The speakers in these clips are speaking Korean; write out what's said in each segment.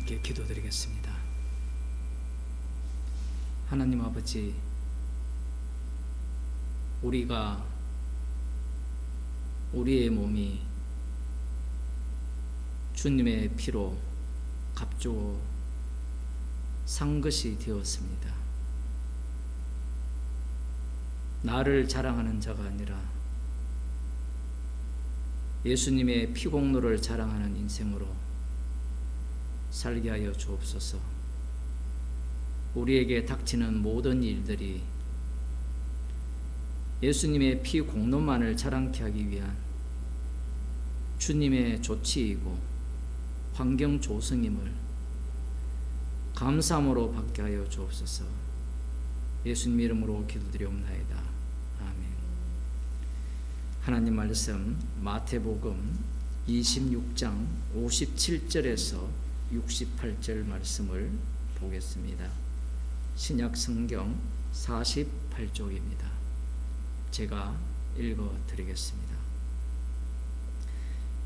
함께 기도드리겠습니다. 하나님 아버지, 우리의 몸이 주님의 피로 값주어 산 것이 되었습니다. 나를 자랑하는 자가 아니라 예수님의 피공로를 자랑하는 인생으로 살게 하여 주옵소서. 우리에게 닥치는 모든 일들이 예수님의 피 공로만을 자랑케 하기 위한 주님의 조치이고 환경 조성임을 감사함으로 받게 하여 주옵소서. 예수님 이름으로 기도드리옵나이다. 아멘. 하나님 말씀 마태복음 26장 57절에서 68절 말씀을 보겠습니다. 신약 성경 48쪽입니다. 제가 읽어 드리겠습니다.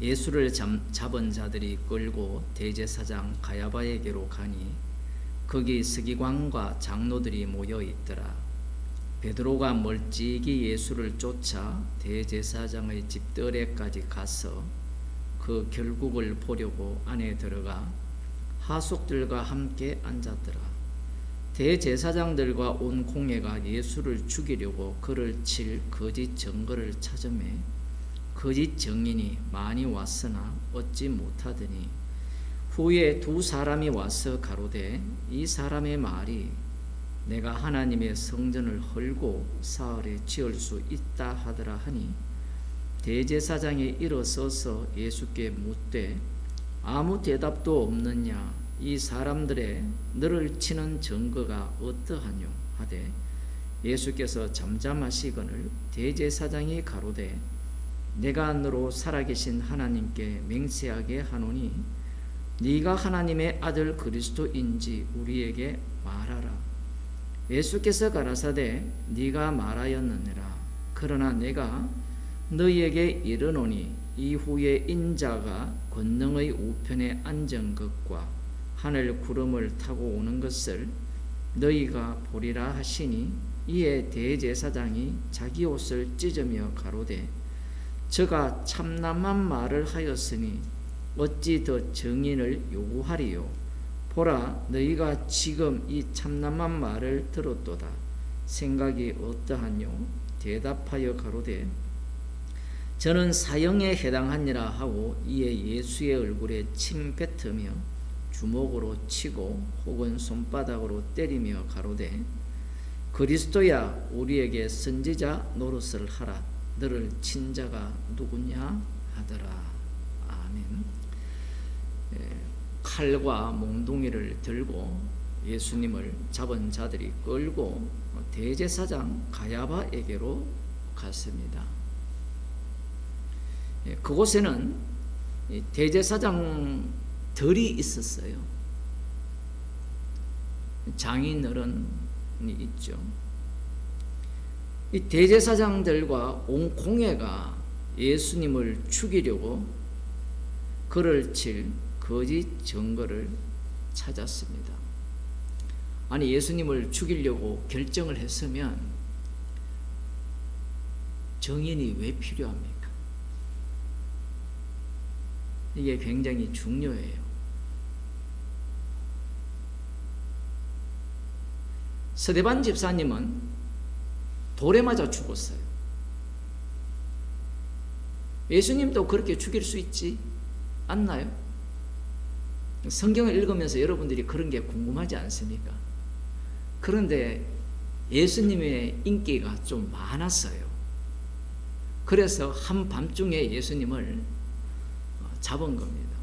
예수를 잡은 자들이 끌고 대제사장 가야바에게로 가니 거기 서기관과 장로들이 모여 있더라. 베드로가 멀찍이 예수를 쫓아 대제사장의 집들에까지 가서 그 결국을 보려고 안에 들어가 하숙들과 함께 앉았더라. 대제사장들과 온 공회가 예수를 죽이려고 그를 칠 거짓 증거를 찾으매 거짓 증인이 많이 왔으나 얻지 못하더니 후에 두 사람이 와서 가로되 이 사람의 말이 내가 하나님의 성전을 헐고 사흘에 지을 수 있다 하더라 하니 대제사장이 일어서서 예수께 묻되 아무 대답도 없느냐? 이 사람들의 너를 치는 증거가 어떠하뇨? 하되 예수께서 잠잠하시거늘 대제사장이 가로되 내가 너로 살아계신 하나님께 맹세하게 하노니 네가 하나님의 아들 그리스도인지 우리에게 말하라. 예수께서 가라사대 네가 말하였느니라. 그러나 내가 너희에게 이르노니 이후에 인자가 권능의 우편에 앉은 것과 하늘 구름을 타고 오는 것을 너희가 보리라 하시니 이에 대제사장이 자기 옷을 찢으며 가로되 저가 참남한 말을 하였으니 어찌 더 증인을 요구하리요? 보라, 너희가 지금 이 참남한 말을 들었도다. 생각이 어떠하뇨? 대답하여 가로되 저는 사형에 해당하니라 하고 이에 예수의 얼굴에 침 뱉으며 주먹으로 치고 혹은 손바닥으로 때리며 가로되 그리스도야 우리에게 선지자 노릇을 하라. 너를 친 자가 누구냐 하더라. 아멘. 칼과 몽둥이를 들고 예수님을 잡은 자들이 끌고 대제사장 가야바에게로 갔습니다. 그곳에는 대제사장들이 있었어요. 장인어른이 있죠. 이 대제사장들과 온 공회가 예수님을 죽이려고 그를 칠 거짓 증거를 찾았습니다. 아니, 예수님을 죽이려고 결정을 했으면 증인이 왜 필요합니까? 이게 굉장히 중요해요. 스데반 집사님은 돌에 맞아 죽었어요. 예수님도 그렇게 죽일 수 있지 않나요? 성경을 읽으면서 여러분들이 그런 게 궁금하지 않습니까? 그런데 예수님의 인기가 좀 많았어요. 그래서 한밤중에 예수님을 잡은 겁니다.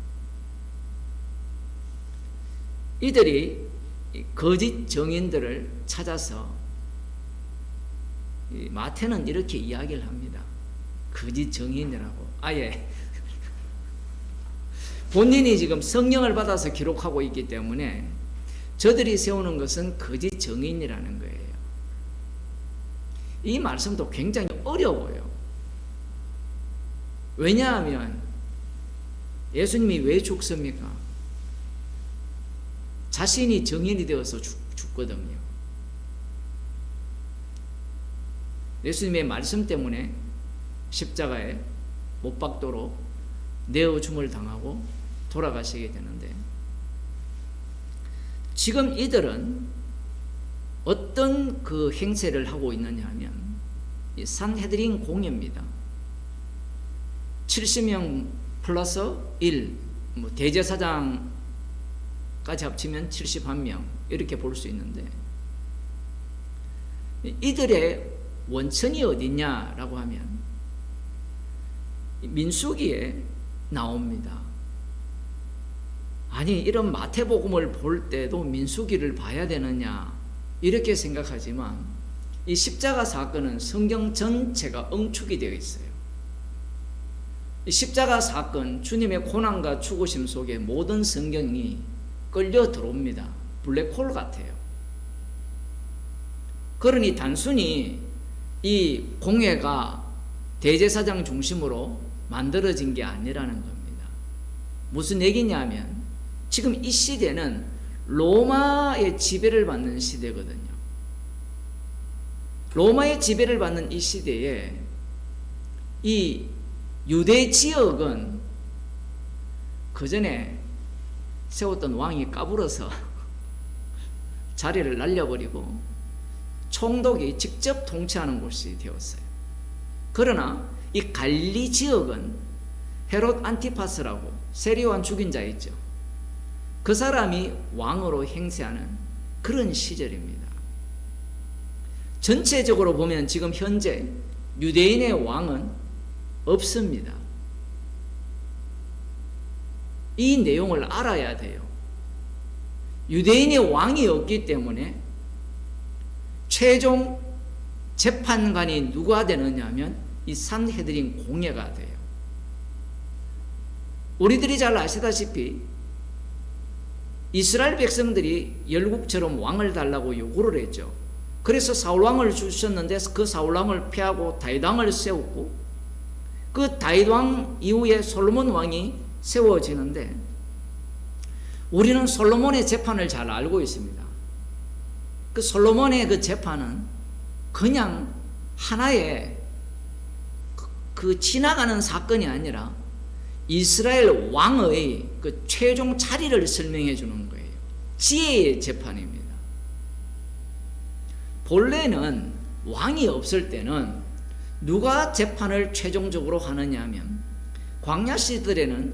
이들이 거짓 증인들을 찾아서 마태는 이렇게 이야기를 합니다. 거짓 증인이라고. 아예 본인이 지금 성령을 받아서 기록하고 있기 때문에 저들이 세우는 것은 거짓 증인이라는 거예요. 이 말씀도 굉장히 어려워요. 왜냐하면 예수님이 왜 죽습니까? 자신이 정인이 되어서 죽거든요. 예수님의 말씀 때문에 십자가에 못 박도록 내어줌을 당하고 돌아가시게 되는데, 지금 이들은 어떤 그 행세를 하고 있느냐 하면 이 산헤드린 공회입니다. 70명 플러스 1, 대제사장까지 합치면 71명 이렇게 볼 수 있는데, 이들의 원천이 어디냐라고 하면 민수기에 나옵니다. 아니, 이런 마태복음을 볼 때도 민수기를 봐야 되느냐 이렇게 생각하지만, 이 십자가 사건은 성경 전체가 응축이 되어 있어요. 이 십자가 사건, 주님의 고난과 죽으심 속에 모든 성경이 끌려 들어옵니다. 블랙홀 같아요. 그러니 단순히 이 공회가 대제사장 중심으로 만들어진 게 아니라는 겁니다. 무슨 얘기냐면, 지금 이 시대는 로마의 지배를 받는 시대거든요. 로마의 지배를 받는 이 시대에 이 유대 지역은 그 전에 세웠던 왕이 까불어서 자리를 날려버리고 총독이 직접 통치하는 곳이 되었어요. 그러나 이 갈릴리 지역은 헤롯 안티파스라고 세리요한 죽인 자 있죠. 그 사람이 왕으로 행세하는 그런 시절입니다. 전체적으로 보면 지금 현재 유대인의 왕은 없습니다. 이 내용을 알아야 돼요. 유대인의 왕이 없기 때문에 최종 재판관이 누가 되느냐 하면 이 산헤드린 공회가 돼요. 우리들이 잘 아시다시피 이스라엘 백성들이 열국처럼 왕을 달라고 요구를 했죠. 그래서 사울왕을 주셨는데 그 사울왕을 피하고 다윗왕을 세웠고, 그 다윗왕 이후에 솔로몬 왕이 세워지는데, 우리는 솔로몬의 재판을 잘 알고 있습니다. 그 솔로몬의 그 재판은 그냥 하나의 그 지나가는 사건이 아니라 이스라엘 왕의 그 최종 자리를 설명해 주는 거예요. 지혜의 재판입니다. 본래는 왕이 없을 때는 누가 재판을 최종적으로 하느냐 하면, 광야 시절에는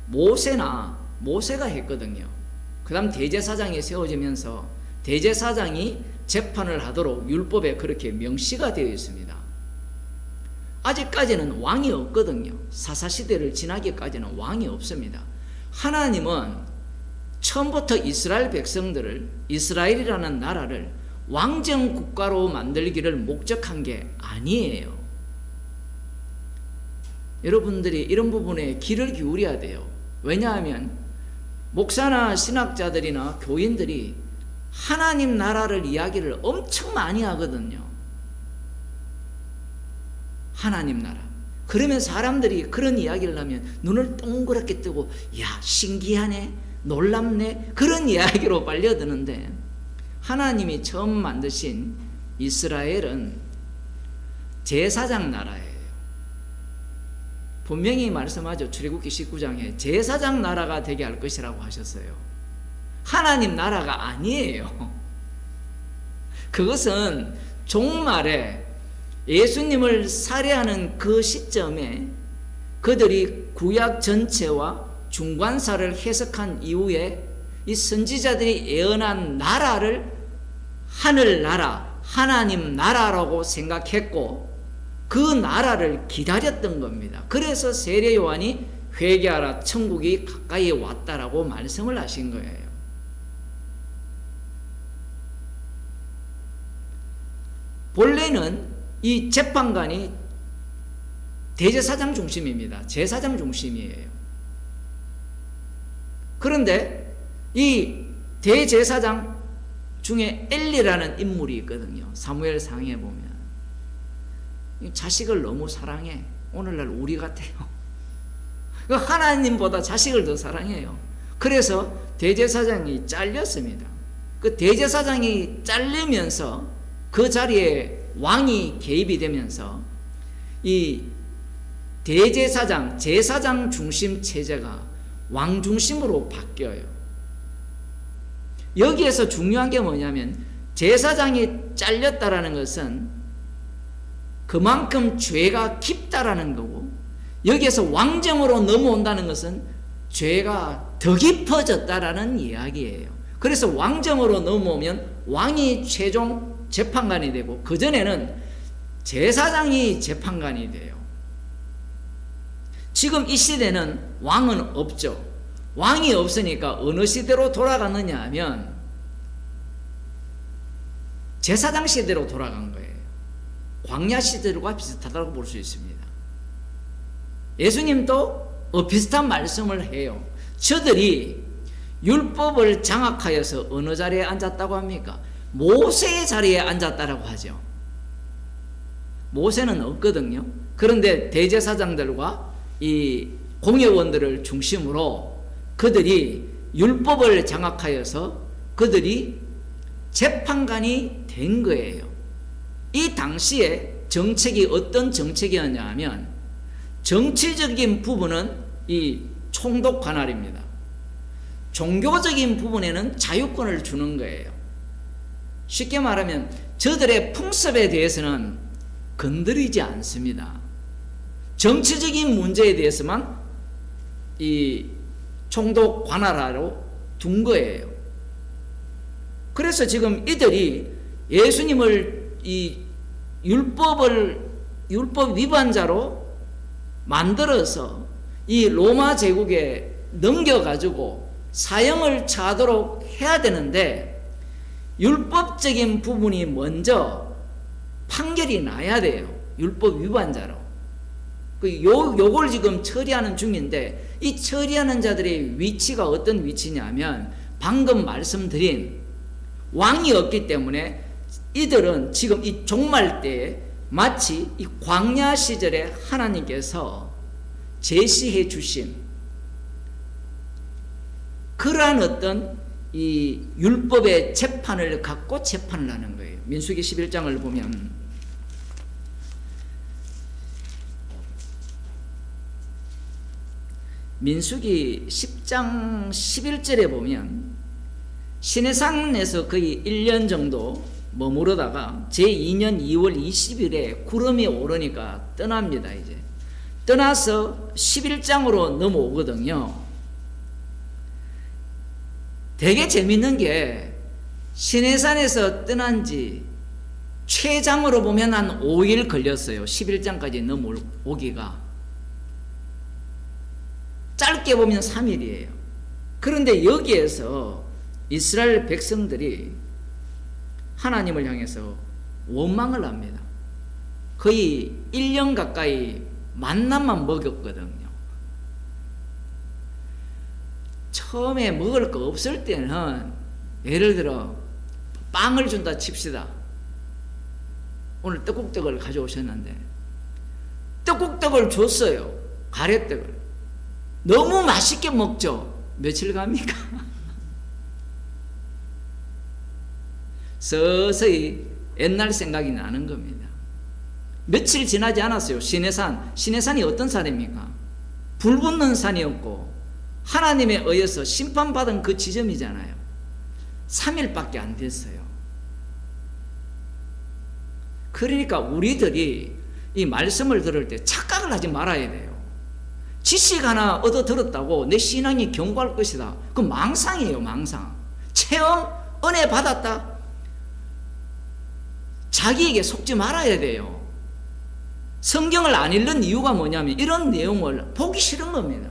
모세가 했거든요. 그 다음 대제사장이 세워지면서 대제사장이 재판을 하도록 율법에 그렇게 명시가 되어 있습니다. 아직까지는 왕이 없거든요. 사사시대를 지나기까지는 왕이 없습니다. 하나님은 처음부터 이스라엘 백성들을, 이스라엘이라는 나라를 왕정 국가로 만들기를 목적한 게 아니에요. 여러분들이 이런 부분에 귀를 기울여야 돼요. 왜냐하면 목사나 신학자들이나 교인들이 하나님 나라를 이야기를 엄청 많이 하거든요. 하나님 나라. 그러면 사람들이 그런 이야기를 하면 눈을 동그랗게 뜨고, 야, 신기하네, 놀랍네, 그런 이야기로 빨려드는데, 하나님이 처음 만드신 이스라엘은 제사장 나라예요. 분명히 말씀하죠. 출애굽기 19장에 제사장 나라가 되게 할 것이라고 하셨어요. 하나님 나라가 아니에요. 그것은 종말에 예수님을 살해하는 그 시점에 그들이 구약 전체와 중관사를 해석한 이후에 이 선지자들이 예언한 나라를 하늘나라, 하나님 나라라고 생각했고 그 나라를 기다렸던 겁니다. 그래서 세례 요한이 회개하라, 천국이 가까이 왔다라고 말씀을 하신 거예요. 본래는 이 재판관이 대제사장 중심입니다. 제사장 중심이에요. 그런데 이 대제사장 중에 엘리라는 인물이 있거든요. 사무엘상에 보면 자식을 너무 사랑해. 오늘날 우리 같아요. 하나님보다 자식을 더 사랑해요. 그래서 대제사장이 잘렸습니다. 그 대제사장이 잘리면서 그 자리에 왕이 개입이 되면서 이 대제사장, 제사장 중심 체제가 왕 중심으로 바뀌어요. 여기에서 중요한 게 뭐냐면 제사장이 잘렸다라는 것은 그만큼 죄가 깊다라는 거고, 여기에서 왕정으로 넘어온다는 것은 죄가 더 깊어졌다라는 이야기예요. 그래서 왕정으로 넘어오면 왕이 최종 재판관이 되고, 그전에는 제사장이 재판관이 돼요. 지금 이 시대는 왕은 없죠. 왕이 없으니까 어느 시대로 돌아갔느냐 하면 제사장 시대로 돌아간 거예요. 광야 시대와 비슷하다고 볼 수 있습니다. 예수님도 비슷한 말씀을 해요. 저들이 율법을 장악하여서 어느 자리에 앉았다고 합니까? 모세의 자리에 앉았다라고 하죠. 모세는 없거든요. 그런데 대제사장들과 이 공회원들을 중심으로 그들이 율법을 장악하여서 그들이 재판관이 된 거예요. 이 당시에 정책이 어떤 정책이었냐 하면 정치적인 부분은 이 총독 관할입니다. 종교적인 부분에는 자유권을 주는 거예요. 쉽게 말하면 저들의 풍습에 대해서는 건드리지 않습니다. 정치적인 문제에 대해서만 이 총독 관할하로 둔 거예요. 그래서 지금 이들이 예수님을 이 율법 위반자로 만들어서 이 로마 제국에 넘겨가지고 사형을 차도록 해야 되는데, 율법적인 부분이 먼저 판결이 나야 돼요. 율법 위반자로. 요걸 지금 처리하는 중인데, 이 처리하는 자들의 위치가 어떤 위치냐면 방금 말씀드린 왕이 없기 때문에 이들은 지금 이 종말 때에 마치 이 광야 시절에 하나님께서 제시해 주신 그러한 어떤 이 율법의 재판을 갖고 재판을 하는 거예요. 민수기 11장을 보면 민수기 10장 11절에 보면 시내산에서 거의 1년 정도 머무르다가 제2년 2월 20일에 구름이 오르니까 떠납니다. 이제 떠나서 11장으로 넘어오거든요. 되게 재밌는 게 시내산에서 떠난 지 최장으로 보면 한 5일 걸렸어요. 11장까지 넘어오기가. 짧게 보면 3일이에요. 그런데 여기에서 이스라엘 백성들이 하나님을 향해서 원망을 합니다. 거의 1년 가까이 만나만 먹였거든요. 처음에 먹을 거 없을 때는 예를 들어 빵을 준다 칩시다. 오늘 떡국떡을 가져오셨는데 떡국떡을 줬어요. 가래떡을. 너무 맛있게 먹죠. 며칠 갑니까? 서서히 옛날 생각이 나는 겁니다. 며칠 지나지 않았어요. 시내산이 어떤 산입니까? 불 붙는 산이었고 하나님에 의해서 심판받은 그 지점이잖아요. 3일밖에 안 됐어요. 그러니까 우리들이 이 말씀을 들을 때 착각을 하지 말아야 돼요. 지식 하나 얻어 들었다고 내 신앙이 견고할 것이다. 그건 망상이에요. 망상. 체험, 은혜 받았다. 자기에게 속지 말아야 돼요. 성경을 안 읽는 이유가 뭐냐면 이런 내용을 보기 싫은 겁니다.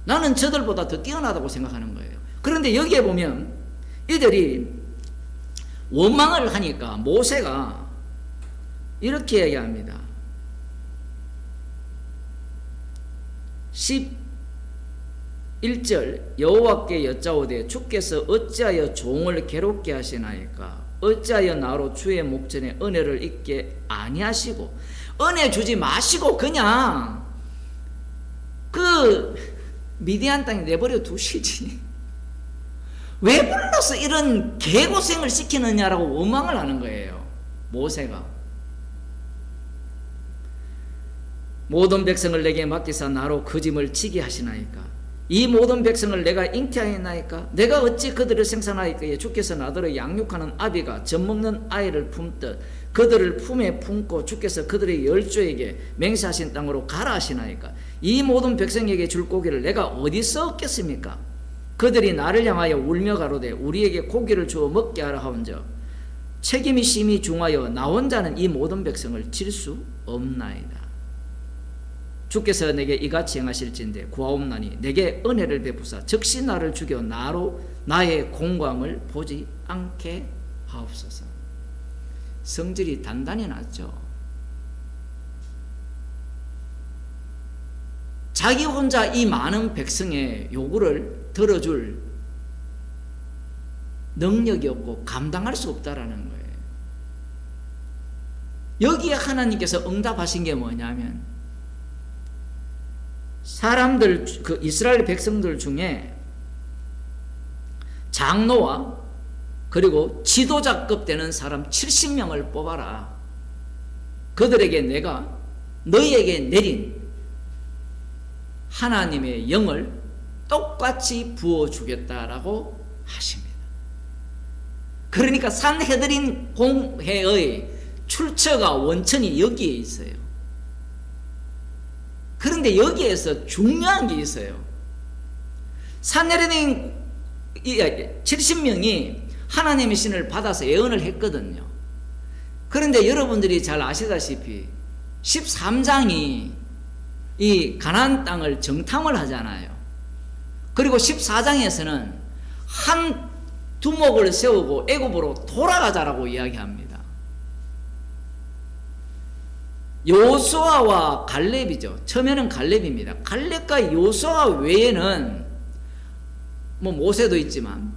나는 저들보다 더 뛰어나다고 생각하는 거예요. 그런데 여기에 보면 이들이 원망을 하니까 모세가 이렇게 얘기합니다. 11절 여호와께 여짜오되 주께서 어찌하여 종을 괴롭게 하시나이까? 어찌하여 나로 주의 목전에 은혜를 잊게 아니하시고, 은혜 주지 마시고 그냥 그 미디안 땅에 내버려 두시지. 왜 불러서 이런 개고생을 시키느냐라고 원망을 하는 거예요. 모세가. 모든 백성을 내게 맡기사 나로 그 짐을 지게 하시나이까. 이 모든 백성을 내가 잉태하였나이까. 내가 어찌 그들을 생산하였기에 주께서 나더러 양육하는 아비가 젖먹는 아이를 품듯 그들을 품에 품고 주께서 그들의 열조에게 맹세하신 땅으로 가라 하시나이까. 이 모든 백성에게 줄 고기를 내가 어디서 얻겠습니까? 그들이 나를 향하여 울며 가로되 우리에게 고기를 주어 먹게 하라 하온즉 책임이 심히 중하여 나 혼자는 이 모든 백성을 칠 수 없나이다. 주께서 내게 이같이 행하실진대 구하옵나니 내게 은혜를 베푸사 즉시 나를 죽여 나로 나의 공광을 보지 않게 하옵소서. 성질이 단단히 났죠. 자기 혼자 이 많은 백성의 요구를 들어줄 능력이 없고 감당할 수 없다라는 거예요. 여기에 하나님께서 응답하신 게 뭐냐면 사람들, 그 이스라엘 백성들 중에 장로와 그리고 지도자급 되는 사람 70명을 뽑아라. 그들에게 내가 너희에게 내린 하나님의 영을 똑같이 부어주겠다라고 하십니다. 그러니까 산헤드린 공회의 출처가 원천이 여기에 있어요. 그런데 여기에서 중요한 게 있어요. 산헤드린 70명이 하나님의 신을 받아서 예언을 했거든요. 그런데 여러분들이 잘 아시다시피 13장이 이 가나안 땅을 정탐을 하잖아요. 그리고 14장에서는 한 두목을 세우고 애굽으로 돌아가자라고 이야기합니다. 요수아와 갈렙이죠. 처음에는 갈렙입니다. 갈렙과 요수아 외에는 뭐 모세도 있지만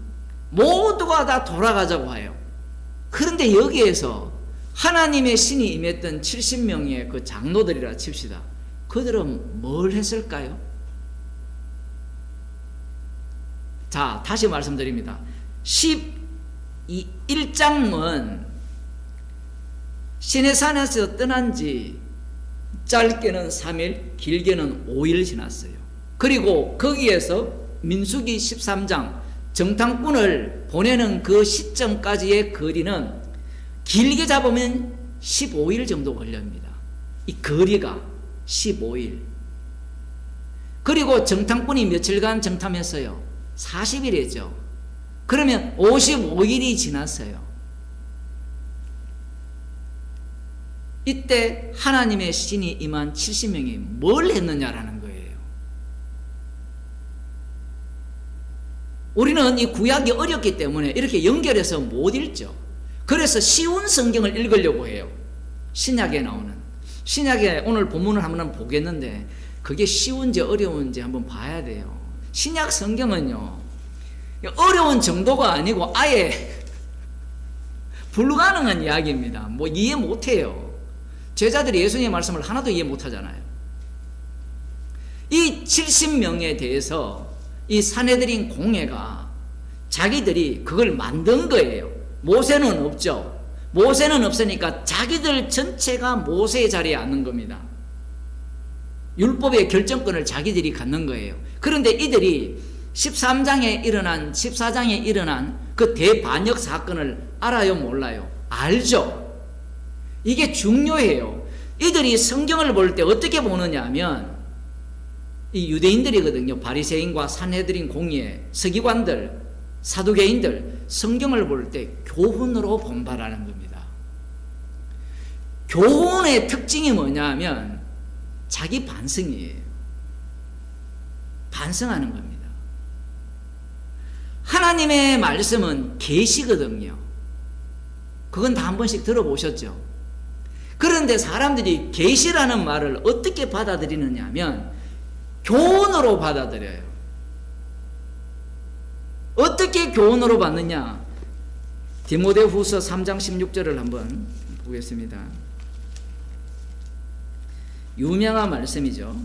모두가 다 돌아가자고 해요. 그런데 여기에서 하나님의 신이 임했던 70명의 그 장로들이라 칩시다. 그들은 뭘 했을까요? 자, 다시 말씀드립니다. 11장은 시내산에서 떠난 지 짧게는 3일, 길게는 5일 지났어요. 그리고 거기에서 민수기 13장 정탐꾼을 보내는 그 시점까지의 거리는 길게 잡으면 15일 정도 걸립니다. 이 거리가 15일. 그리고 정탐꾼이 며칠간 정탐했어요? 40일이죠. 그러면 55일이 지났어요. 이때 하나님의 신이 임한 70명이 뭘 했느냐라는 거예요. 우리는 이 구약이 어렵기 때문에 이렇게 연결해서 못 읽죠. 그래서 쉬운 성경을 읽으려고 해요. 신약에 나오는. 신약에 오늘 본문을 한번 보겠는데 그게 쉬운지 어려운지 한번 봐야 돼요. 신약 성경은요, 어려운 정도가 아니고 아예 불가능한 이야기입니다. 뭐 이해 못해요. 제자들이 예수님의 말씀을 하나도 이해 못하잖아요. 이 70명에 대해서 이 산헤드린 공회가 자기들이 그걸 만든 거예요. 모세는 없죠. 모세는 없으니까 자기들 전체가 모세의 자리에 앉는 겁니다. 율법의 결정권을 자기들이 갖는 거예요. 그런데 이들이 13장에 일어난 14장에 일어난 그 대반역 사건을 알아요, 몰라요? 알죠. 이게 중요해요. 이들이 성경을 볼 때 어떻게 보느냐 하면 이 유대인들이거든요. 바리새인과 산헤드린 공회, 서기관들, 사두개인들 성경을 볼 때 교훈으로 본다라는 겁니다. 교훈의 특징이 뭐냐 하면 자기 반성이에요. 반성하는 겁니다. 하나님의 말씀은 계시거든요. 그건 다 한 번씩 들어보셨죠? 그런데 사람들이 계시라는 말을 어떻게 받아들이느냐 하면 교훈으로 받아들여요. 어떻게 교훈으로 받느냐? 디모데후서 3장 16절을 한번 보겠습니다. 유명한 말씀이죠.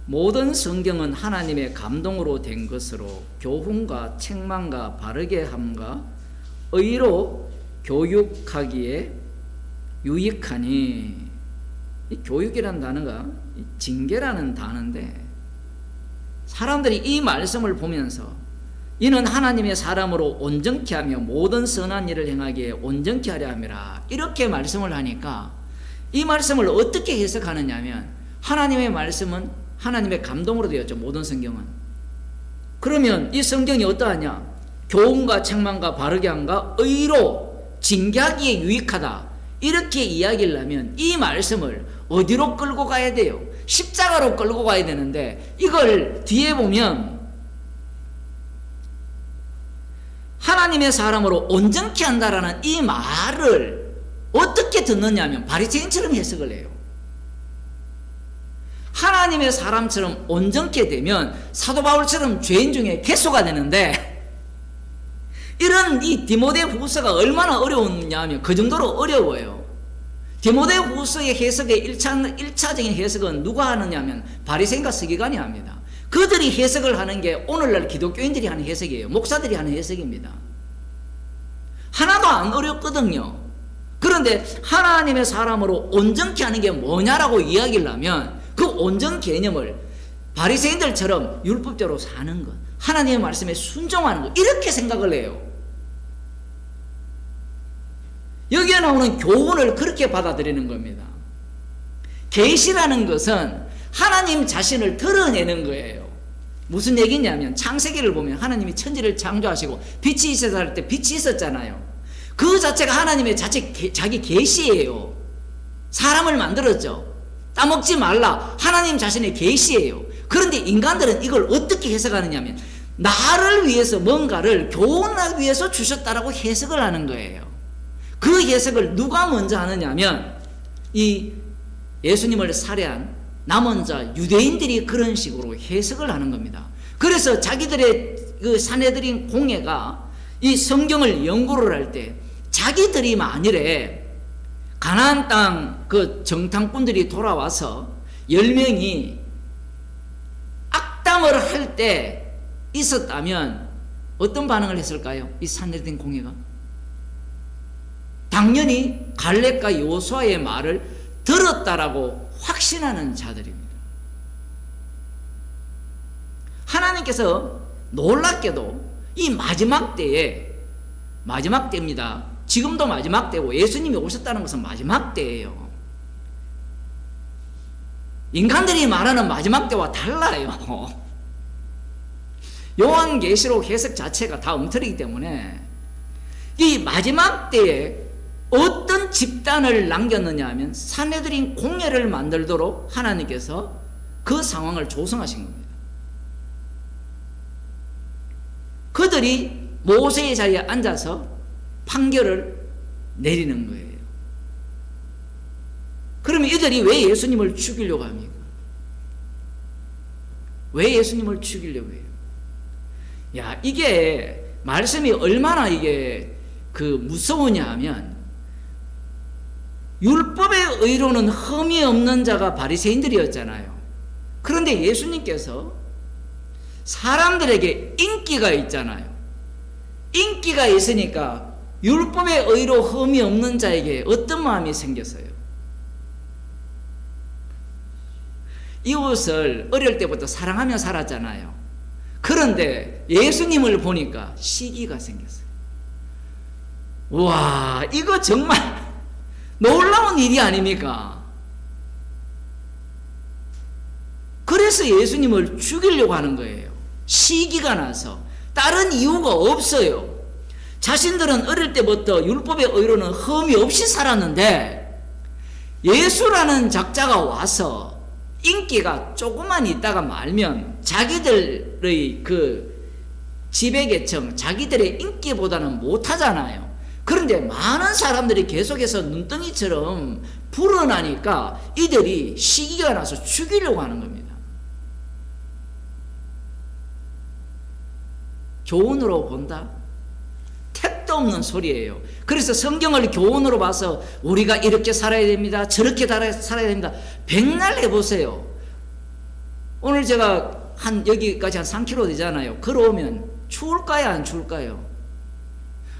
모든 성경은 하나님의 감동으로 된 것으로 교훈과 책망과 바르게 함과 의로 교육하기에 유익하니, 이 교육이라는 단어가 징계라는 단어인데, 사람들이 이 말씀을 보면서 이는 하나님의 사람으로 온전케 하며 모든 선한 일을 행하기에 온전케 하려 함이라, 이렇게 말씀을 하니까 이 말씀을 어떻게 해석하느냐 하면, 하나님의 말씀은 하나님의 감동으로 되었죠, 모든 성경은. 그러면 이 성경이 어떠하냐? 교훈과 책망과 바르게 함과 의로 징계하기에 유익하다, 이렇게 이야기를 하면 이 말씀을 어디로 끌고 가야 돼요? 십자가로 끌고 가야 되는데, 이걸 뒤에 보면 하나님의 사람으로 온전케 한다라는 이 말을 어떻게 듣느냐 하면 바리새인처럼 해석을 해요. 하나님의 사람처럼 온전케 되면 사도 바울처럼 죄인 중에 개수가 되는데, 이런 이 디모데후서가 얼마나 어려웠냐 하면 그 정도로 어려워요. 디모데후서의 해석의 1차적인 해석은 누가 하느냐 하면 바리새인과 서기관이 합니다. 그들이 해석을 하는 게 오늘날 기독교인들이 하는 해석이에요. 목사들이 하는 해석입니다. 하나도 안 어렵거든요. 그런데 하나님의 사람으로 온전케 하는 게 뭐냐라고 이야기를 하면, 그 온전 개념을 바리새인들처럼 율법대로 사는 것, 하나님의 말씀에 순종하는 것, 이렇게 생각을 해요. 여기에 나오는 교훈을 그렇게 받아들이는 겁니다. 계시라는 것은 하나님 자신을 드러내는 거예요. 무슨 얘기냐면, 창세기를 보면 하나님이 천지를 창조하시고 빛이 있어서 할 때 빛이 있었잖아요. 그 자체가 하나님의 자기 계시예요. 사람을 만들었죠. 따먹지 말라, 하나님 자신의 계시예요. 그런데 인간들은 이걸 어떻게 해석하느냐 하면, 나를 위해서 뭔가를 교훈하기 위해서 주셨다라고 해석을 하는 거예요. 그 해석을 누가 먼저 하느냐 하면, 이 예수님을 살해한 남은 자 유대인들이 그런 식으로 해석을 하는 겁니다. 그래서 자기들의 그 사내들인 공회가 이 성경을 연구를 할 때, 자기들이 만일에 가나안 땅 그 정탐꾼들이 돌아와서 10명이 악담을 할 때 있었다면 어떤 반응을 했을까요? 이 산헤드린 공회가 당연히 갈렙과 여호수아의 말을 들었다라고 확신하는 자들입니다. 하나님께서 놀랍게도 이 마지막 때에, 마지막 때입니다. 지금도 마지막 때고 예수님이 오셨다는 것은 마지막 때예요. 인간들이 말하는 마지막 때와 달라요. 요한계시록 해석 자체가 다 엉터리이기 때문에, 이 마지막 때에 어떤 집단을 남겼느냐 하면 산헤드린 공회를 만들도록 하나님께서 그 상황을 조성하신 겁니다. 그들이 모세의 자리에 앉아서 판결을 내리는 거예요. 그러면 이들이 왜 예수님을 죽이려고 합니까? 왜 예수님을 죽이려고 해요? 야, 이게 말씀이 얼마나 이게 무서우냐 하면, 율법의 의로는 흠이 없는 자가 바리새인들이었잖아요. 그런데 예수님께서 사람들에게 인기가 있잖아요. 인기가 있으니까 율법의 의로 흠이 없는 자에게 어떤 마음이 생겼어요? 이웃을 어릴 때부터 사랑하며 살았잖아요. 그런데 예수님을 보니까 시기가 생겼어요. 와, 이거 정말 놀라운 일이 아닙니까? 그래서 예수님을 죽이려고 하는 거예요. 시기가 나서. 다른 이유가 없어요. 자신들은 어릴 때부터 율법의 의로는 흠이 없이 살았는데, 예수라는 작자가 와서 인기가 조금만 있다가 말면 자기들의 그 지배계층, 자기들의 인기보다는 못하잖아요. 그런데 많은 사람들이 계속해서 눈덩이처럼 불어나니까 이들이 시기가 나서 죽이려고 하는 겁니다. 교훈으로 본다? 택도 없는 소리예요. 그래서 성경을 교훈으로 봐서 우리가 이렇게 살아야 됩니다, 저렇게 살아야 됩니다, 백날 해보세요. 오늘 제가 여기까지 한 3km 되잖아요. 걸어오면 추울까요? 안 추울까요?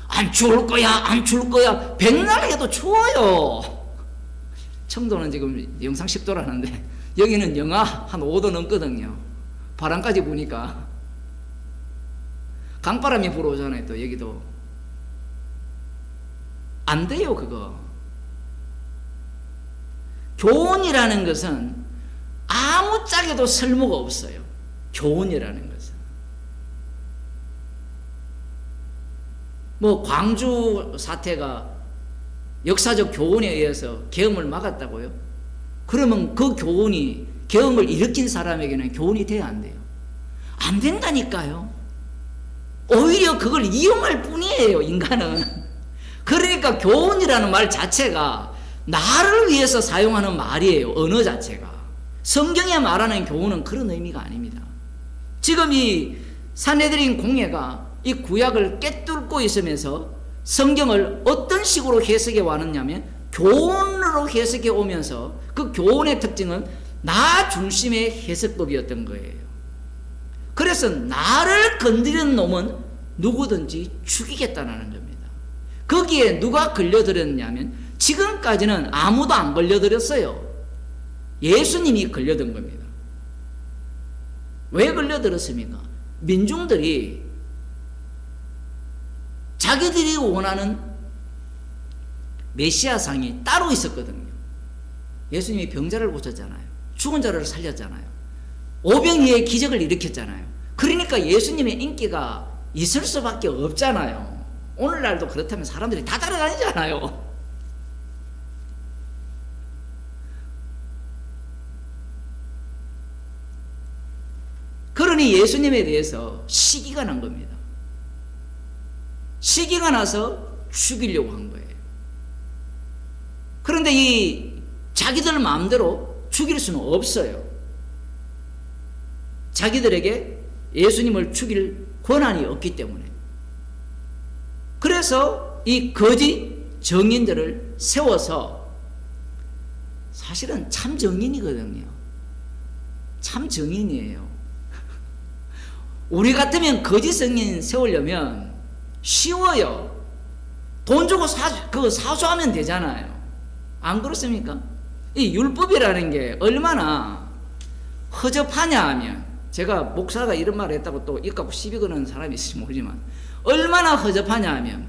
안 추울 거야, 안 추울 거야. 백날 해도 추워요. 청도는 지금 영상 10도라는데 여기는 영하 한 5도 넘거든요. 바람까지 부니까 강바람이 불어오잖아요. 또 여기도 안 돼요. 그거 교훈이라는 것은 아무짝에도 쓸모가 없어요. 교훈이라는 것은 뭐 광주 사태가 역사적 교훈에 의해서 계엄을 막았다고요? 그러면 그 교훈이 계엄을 일으킨 사람에게는 교훈이 돼야 안 돼요? 안 된다니까요. 오히려 그걸 이용할 뿐이에요, 인간은. 그러니까 교훈이라는 말 자체가 나를 위해서 사용하는 말이에요, 언어 자체가. 성경에 말하는 교훈은 그런 의미가 아닙니다. 지금 이 산헤드린 공회가 이 구약을 꿰뚫고 있으면서 성경을 어떤 식으로 해석해 왔느냐면 교훈으로 해석해 오면서 그 교훈의 특징은 나 중심의 해석법이었던 거예요. 그래서 나를 건드리는 놈은 누구든지 죽이겠다는 겁니다. 거기에 누가 걸려들었냐면 지금까지는 아무도 안 걸려들었어요. 예수님이 걸려든 겁니다. 왜 걸려들었습니까? 민중들이 자기들이 원하는 메시아상이 따로 있었거든요. 예수님이 병자를 고쳤잖아요. 죽은 자를 살렸잖아요. 오병이의 기적을 일으켰잖아요. 그러니까 예수님의 인기가 있을 수밖에 없잖아요. 오늘날도 그렇다면 사람들이 다 따라다니잖아요. 그러니 예수님에 대해서 시기가 난 겁니다. 시기가 나서 죽이려고 한 거예요. 그런데 이 자기들 마음대로 죽일 수는 없어요. 자기들에게 예수님을 죽일 권한이 없기 때문에. 그래서 이 거짓 정인들을 세워서 사실은 참 정인이거든요. 참 정인이에요. 우리 같으면 거짓 성인 세우려면 쉬워요. 돈 주고 사수하면 되잖아요. 안 그렇습니까? 이 율법이라는 게 얼마나 허접하냐 하면, 제가 목사가 이런 말을 했다고 또 입갖고 시비 거는 사람이 있을지 모르지만 얼마나 허접하냐 하면,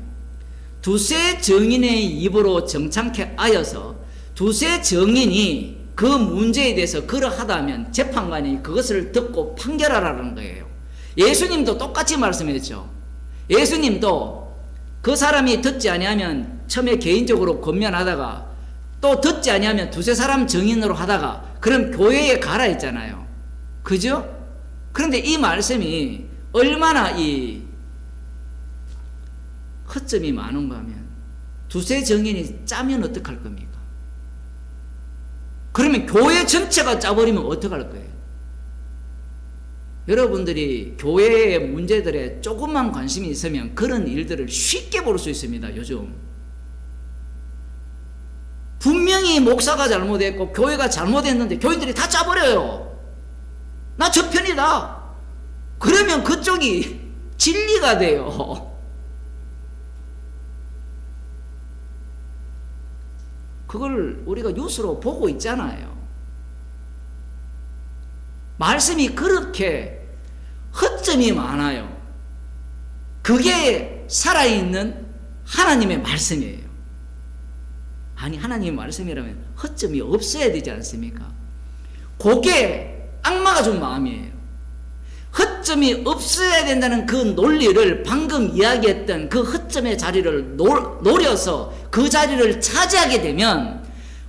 두세 정인의 입으로 정창케 하여서 두세 정인이 그 문제에 대해서 그러하다면 재판관이 그것을 듣고 판결하라는 거예요. 예수님도 똑같이 말씀했죠. 예수님도 그 사람이 듣지 아니하면 처음에 개인적으로 권면하다가 또 듣지 아니하면 두세 사람 정인으로 하다가 그럼 교회에 가라 했잖아요. 그죠? 그런데 이 말씀이 얼마나 이 허점이 많은가 하면, 두세 정인이 짜면 어떡할 겁니까? 그러면 교회 전체가 짜버리면 어떡할 거예요? 여러분들이 교회의 문제들에 조금만 관심이 있으면 그런 일들을 쉽게 볼 수 있습니다. 요즘 분명히 목사가 잘못했고 교회가 잘못했는데 교인들이 다 짜버려요. 나 저 편이다. 그러면 그쪽이 진리가 돼요. 그걸 우리가 뉴스로 보고 있잖아요. 말씀이 그렇게 허점이 많아요. 그게 살아있는 하나님의 말씀이에요. 아니, 하나님의 말씀이라면 허점이 없어야 되지 않습니까? 그게 악마가 준 마음이에요. 허점이 없어야 된다는 그 논리를 방금 이야기했던 그 허점의 자리를 노려서 그 자리를 차지하게 되면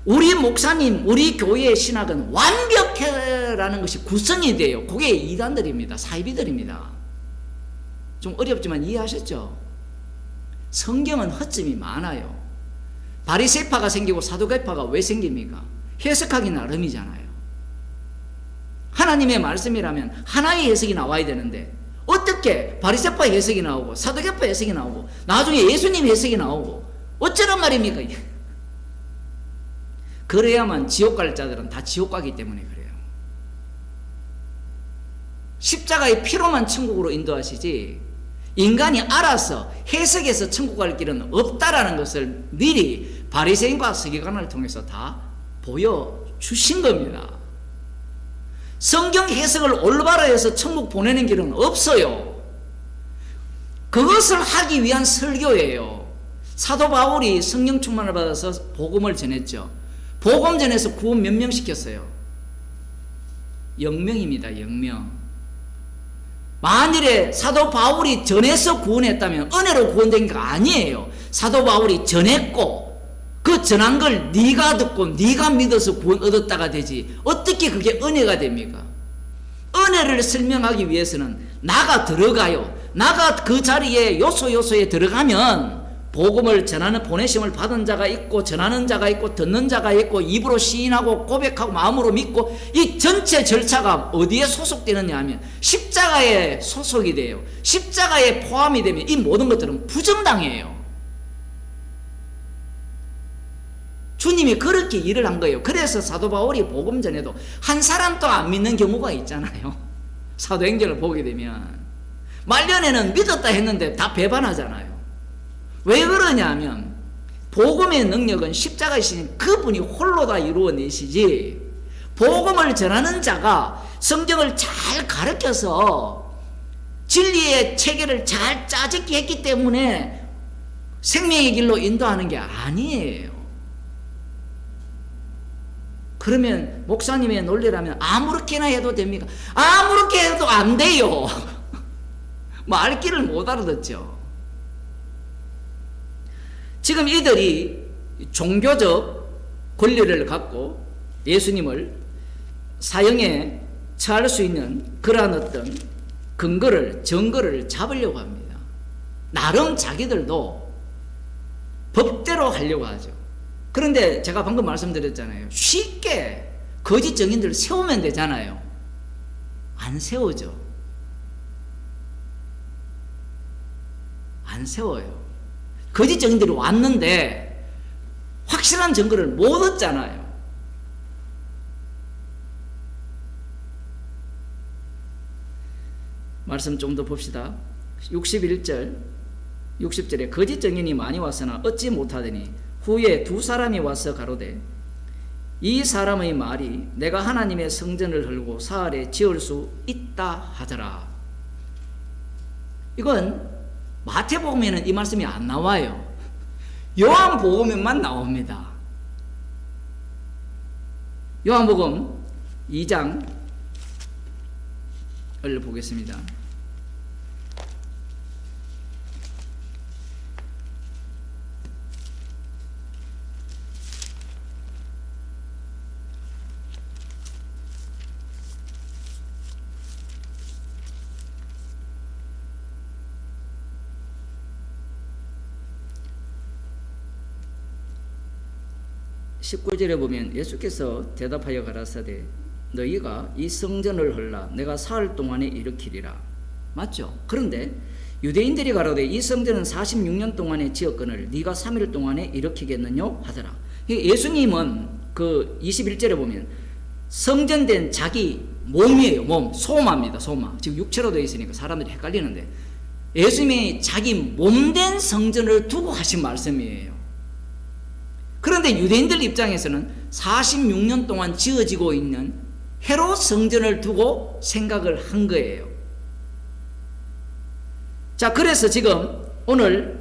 우리 목사님, 우리 교회의 신학은 완벽해라는 것이 구성이 돼요. 그게 이단들입니다. 사이비들입니다. 좀 어렵지만 이해하셨죠? 성경은 허점이 많아요. 바리새파가 생기고 사두개파가 왜 생깁니까? 해석하기 나름이잖아요. 하나님의 말씀이라면 하나의 해석이 나와야 되는데 어떻게 바리새파 해석이 나오고 사두개파 해석이 나오고 나중에 예수님 해석이 나오고 어쩌란 말입니까? 그래야만 지옥 갈 자들은 다 지옥 가기 때문에 그래요. 십자가의 피로만 천국으로 인도하시지 인간이 알아서 해석해서 천국 갈 길은 없다라는 것을 미리 바리새인과 서기관을 통해서 다 보여주신 겁니다. 성경 해석을 올바로 해서 천국 보내는 길은 없어요. 그것을 하기 위한 설교예요. 사도 바울이 성령 충만을 받아서 복음을 전했죠. 복음 전해서 구원 몇 명 시켰어요? 0명입니다. 0명. 만일에 사도 바울이 전해서 구원했다면 은혜로 구원된 게 아니에요. 사도 바울이 전했고 그 전한 걸 네가 듣고 네가 믿어서 구원 얻었다가 되지 어떻게 그게 은혜가 됩니까? 은혜를 설명하기 위해서는 나가 들어가요. 나가 그 자리에 요소에 들어가면 복음을 전하는 보내심을 받은 자가 있고 전하는 자가 있고 듣는 자가 있고 입으로 시인하고 고백하고 마음으로 믿고 이 전체 절차가 어디에 소속되느냐 하면 십자가에 소속이 돼요. 십자가에 포함이 되면 이 모든 것들은 부정당해요. 주님이 그렇게 일을 한 거예요. 그래서 사도 바울이 복음 전에도 한 사람도 안 믿는 경우가 있잖아요. 사도행전을 보게 되면 말년에는 믿었다 했는데 다 배반하잖아요. 왜 그러냐 하면 복음의 능력은 십자가이신 그분이 홀로 다 이루어내시지 복음을 전하는 자가 성경을 잘 가르쳐서 진리의 체계를 잘 짜집게 했기 때문에 생명의 길로 인도하는 게 아니에요. 그러면 목사님의 논리라면 아무렇게나 해도 됩니까? 아무렇게 해도 안 돼요. 말귀를 못 알아듣죠. 지금 이들이 종교적 권리를 갖고 예수님을 사형에 처할 수 있는 그러한 어떤 증거를 잡으려고 합니다. 나름 자기들도 법대로 하려고 하죠. 그런데 제가 방금 말씀드렸잖아요. 쉽게 거짓 증인들을 세우면 되잖아요. 안 세우죠. 안 세워요. 거짓 증인들이 왔는데 확실한 증거를 못 얻잖아요. 말씀 좀 더 봅시다. 61절 60절에 거짓 증인이 많이 왔으나 얻지 못하더니 후에 두 사람이 와서 가로되 이 사람의 말이 내가 하나님의 성전을 헐고 사흘에 지을 수 있다 하더라. 이건 마태복음에는 이 말씀이 안 나와요. 요한복음에만 나옵니다. 요한복음 2장을 보겠습니다. 19절에 보면 예수께서 대답하여 가라사대 너희가 이 성전을 헐라 내가 사흘 동안에 일으키리라. 맞죠? 그런데 유대인들이 가로되 이 성전은 46년 동안에 지었거늘 네가 3일 동안에 일으키겠느냐 하더라. 예수님은 그 21절에 보면 성전된 자기 몸이에요. 몸, 소마입니다. 소마. 지금 육체로 되어 있으니까 사람들이 헷갈리는데 예수님이 자기 몸된 성전을 두고 하신 말씀이에요. 그런데 유대인들 입장에서는 46년 동안 지어지고 있는 헤롯 성전을 두고 생각을 한 거예요. 자, 그래서 지금 오늘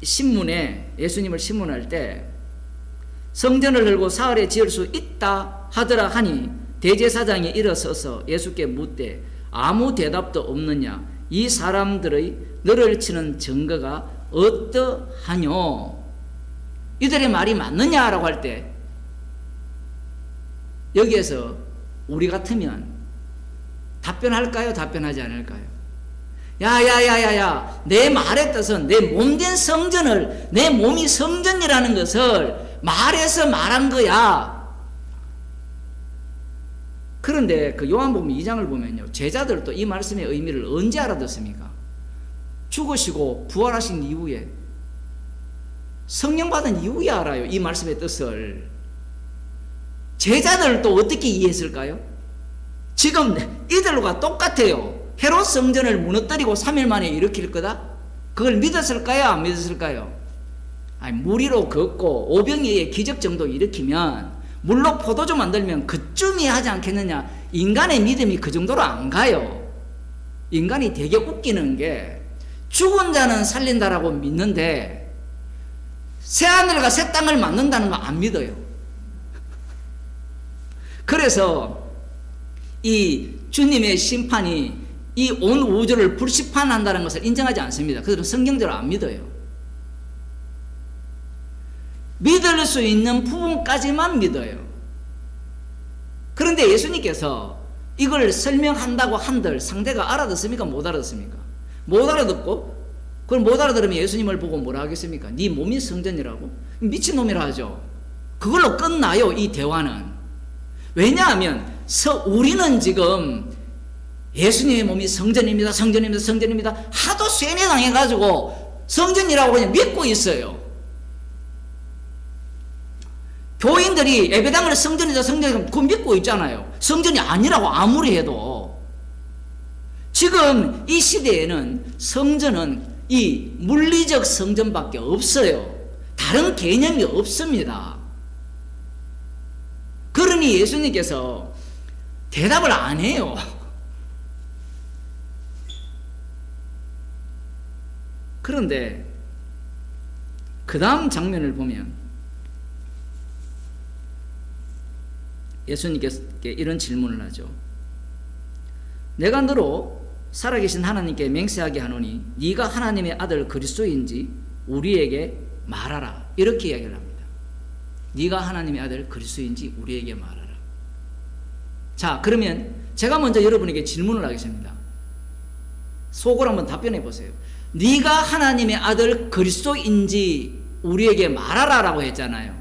신문에 예수님을 신문할 때 성전을 헐고 사흘에 지을 수 있다 하더라 하니 대제사장이 일어서서 예수께 묻되 아무 대답도 없느냐 이 사람들의 너를 치는 증거가 어떠하뇨? 이들의 말이 맞느냐라고 할 때 여기에서 우리 같으면 답변할까요? 답변하지 않을까요? 야야야야야 내 말의 뜻은 내 몸된 성전을 내 몸이 성전이라는 것을 말해서 말한 거야. 그런데 그 요한복음 2장을 보면요 제자들도 이 말씀의 의미를 언제 알아듣습니까? 죽으시고 부활하신 이후에 성령 받은 이후에 알아요. 이 말씀의 뜻을. 제자들도 어떻게 이해했을까요? 지금 이들과 똑같아요. 헤롯 성전을 무너뜨리고 3일 만에 일으킬 거다? 그걸 믿었을까요? 안 믿었을까요? 아니, 무리로 걷고 오병이의 기적 정도 일으키면, 물로 포도주 만들면 그쯤이 하지 않겠느냐. 인간의 믿음이 그 정도로 안 가요. 인간이 되게 웃기는 게, 죽은 자는 살린다라고 믿는데 새하늘과 새 땅을 만든다는 거 안 믿어요. 그래서 이 주님의 심판이 이 온 우주를 불심판한다는 것을 인정하지 않습니다. 그들은 성경대로 안 믿어요. 믿을 수 있는 부분까지만 믿어요. 그런데 예수님께서 이걸 설명한다고 한들 상대가 알아듣습니까? 못 알아듣습니까? 못 알아듣고, 그걸 못 알아들으면 예수님을 보고 뭐라 하겠습니까? 네 몸이 성전이라고? 미친놈이라 하죠. 그걸로 끝나요, 이 대화는. 왜냐하면 우리는 지금 예수님의 몸이 성전입니다, 성전입니다, 성전입니다 하도 세뇌당해가지고 성전이라고 그냥 믿고 있어요. 교인들이 예배당을 성전이다, 성전이다 그거 믿고 있잖아요. 성전이 아니라고 아무리 해도. 지금 이 시대에는 성전은 이 물리적 성전밖에 없어요. 다른 개념이 없습니다. 그러니 예수님께서 대답을 안 해요. 그런데 그 다음 장면을 보면 예수님께서 이런 질문을 하죠. 내가 너로 살아계신 하나님께 맹세하게 하노니 네가 하나님의 아들 그리스도인지 우리에게 말하라. 이렇게 이야기를 합니다. 네가 하나님의 아들 그리스도인지 우리에게 말하라. 자, 그러면 제가 먼저 여러분에게 질문을 하겠습니다. 속으로 한번 답변해 보세요. 네가 하나님의 아들 그리스도인지 우리에게 말하라 라고 했잖아요.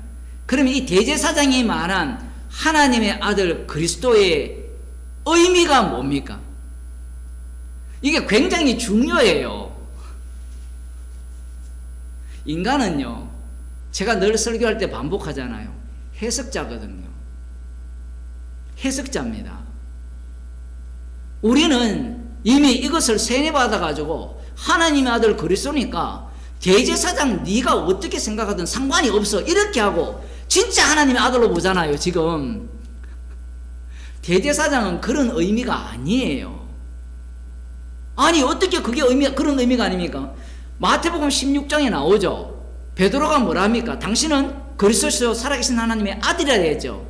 그러면 이 대제사장이 말한 하나님의 아들 그리스도의 의미가 뭡니까? 이게 굉장히 중요해요. 인간은요, 제가 늘 설교할 때 반복하잖아요. 해석자거든요. 해석자입니다. 우리는 이미 이것을 세뇌받아가지고 하나님의 아들 그리스도니까 대제사장 네가 어떻게 생각하든 상관이 없어 이렇게 하고 진짜 하나님의 아들로 보잖아요. 지금 대제사장은 그런 의미가 아니에요. 아니 어떻게 그게 그런 의미가 아닙니까? 마태복음 16장에 나오죠. 베드로가 뭐라 합니까? 당신은 그리스도 살아계신 하나님의 아들이라 했죠.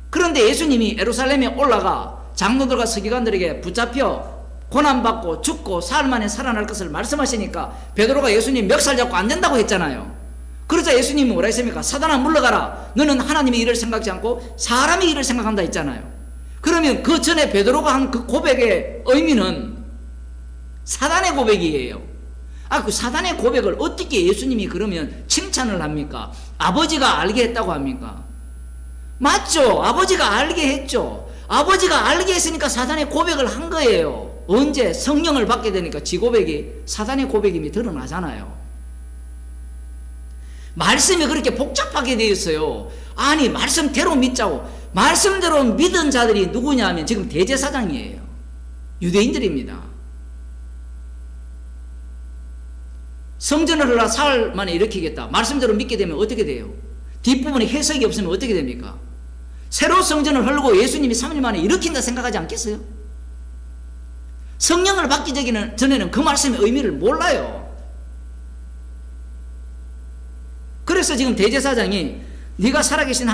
그런데 예수님이 예루살렘에 올라가 장로들과 서기관들에게 붙잡혀 고난받고 죽고 사흘 만에 살아날 것을 말씀하시니까 베드로가 예수님 멱살 잡고 안 된다고 했잖아요. 그러자 예수님이 뭐라 했습니까? 사단아 물러가라. 너는 하나님의 일을 생각지 않고 사람의 일을 생각한다 했잖아요. 그러면 그 전에 베드로가 한 그 고백의 의미는 사단의 고백이에요. 그 사단의 고백을 어떻게 예수님이 그러면 칭찬을 합니까? 아버지가 알게 했다고 합니까? 맞죠? 아버지가 알게 했죠. 아버지가 알게 했으니까 사단의 고백을 한 거예요. 언제? 성령을 받게 되니까 지 고백이 사단의 고백임이 드러나잖아요. 말씀이 그렇게 복잡하게 되어 있어요. 아니 말씀대로 믿자고. 말씀대로 믿은 자들이 누구냐 하면 지금 대제사장이에요. 유대인들입니다. 성전을 흘러 사흘 만에 일으키겠다. 말씀대로 믿게 되면 어떻게 돼요? 뒷부분에 해석이 없으면 어떻게 됩니까? 새로 성전을 흘고 예수님이 3일 만에 일으킨다 생각하지 않겠어요? 성령을 받기 전에는 그 말씀의 의미를 몰라요. 그래서 지금 대제사장이 네가 살아계신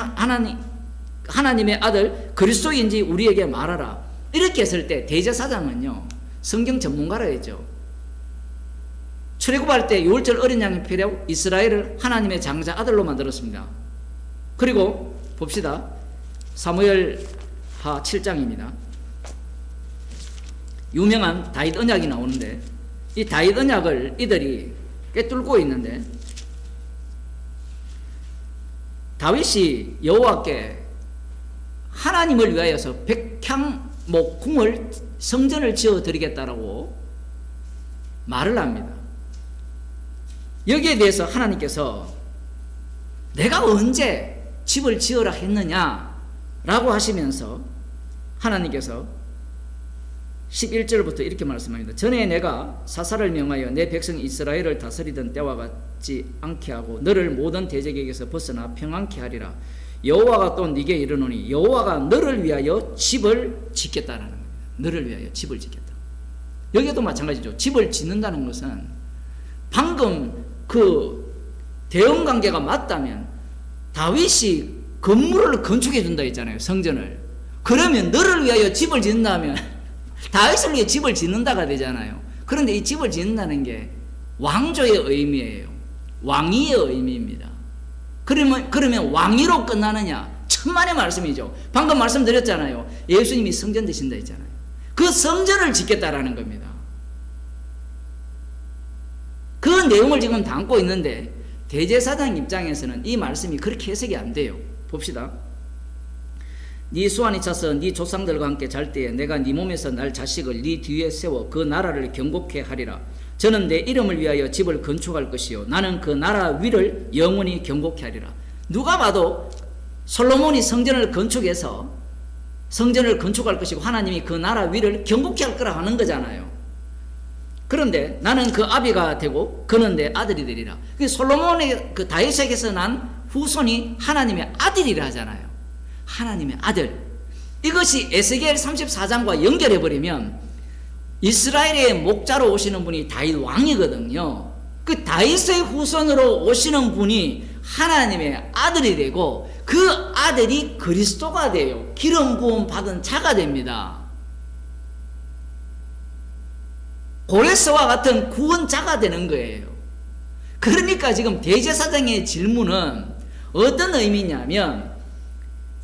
하나님의 아들 그리스도인지 우리에게 말하라. 이렇게 했을 때 대제사장은요 성경 전문가라 했죠. 출애굽할 때 6월절 어린 양이 필요하고 이스라엘을 하나님의 장자 아들로 만들었습니다. 그리고 봅시다. 사무엘하 7장입니다. 유명한 다윗 언약이 나오는데 이 다윗 언약을 이들이 꿰뚫고 있는데 다윗이 여호와께 하나님을 위하여서 궁을 성전을 지어 드리겠다라고 말을 합니다. 여기에 대해서 하나님께서 내가 언제 집을 지으라 했느냐 라고 하시면서 하나님께서 11절부터 이렇게 말씀합니다. 전에 내가 사사를 명하여 내 백성 이스라엘을 다스리던 때와 같지 않게 하고 너를 모든 대적에게서 벗어나 평안케 하리라. 여호와가 또 네게 이르노니 여호와가 너를 위하여 집을 짓겠다라는 겁니다. 너를 위하여 집을 짓겠다. 여기도 마찬가지죠. 집을 짓는다는 것은 방금 그 대응관계가 맞다면 다윗이 건물을 건축해 준다 했잖아요. 성전을. 그러면 너를 위하여 집을 짓는다면 다윗을 위해 집을 짓는다가 되잖아요. 그런데 이 집을 짓는다는 게 왕조의 의미예요. 왕위의 의미입니다. 그러면 왕위로 끝나느냐? 천만의 말씀이죠. 방금 말씀드렸잖아요. 예수님이 성전 되신다 했잖아요. 그 성전을 짓겠다라는 겁니다. 그 내용을 지금 담고 있는데 대제사장 입장에서는 이 말씀이 그렇게 해석이 안 돼요. 봅시다. 네 수완이 차서 네 조상들과 함께 잘 때에 내가 네 몸에서 날 자식을 네 뒤에 세워 그 나라를 경고케 하리라. 저는 내 이름을 위하여 집을 건축할 것이요 나는 그 나라 위를 영원히 경고케 하리라. 누가 봐도 솔로몬이 성전을 건축해서 성전을 건축할 것이고 하나님이 그 나라 위를 경고케 할 거라 하는 거잖아요. 그런데 나는 그 아비가 되고 그는 내 아들이 되리라. 솔로몬의 그 다윗에게서 난 후손이 하나님의 아들이라 하잖아요. 하나님의 아들. 이것이 에스겔 34장과 연결해 버리면 이스라엘의 목자로 오시는 분이 다윗 왕이거든요. 그 다윗의 후손으로 오시는 분이 하나님의 아들이 되고 그 아들이 그리스도가 돼요. 기름 부음 받은 자가 됩니다. 고레스와 같은 구원자가 되는 거예요. 그러니까 지금 대제사장의 질문은 어떤 의미냐면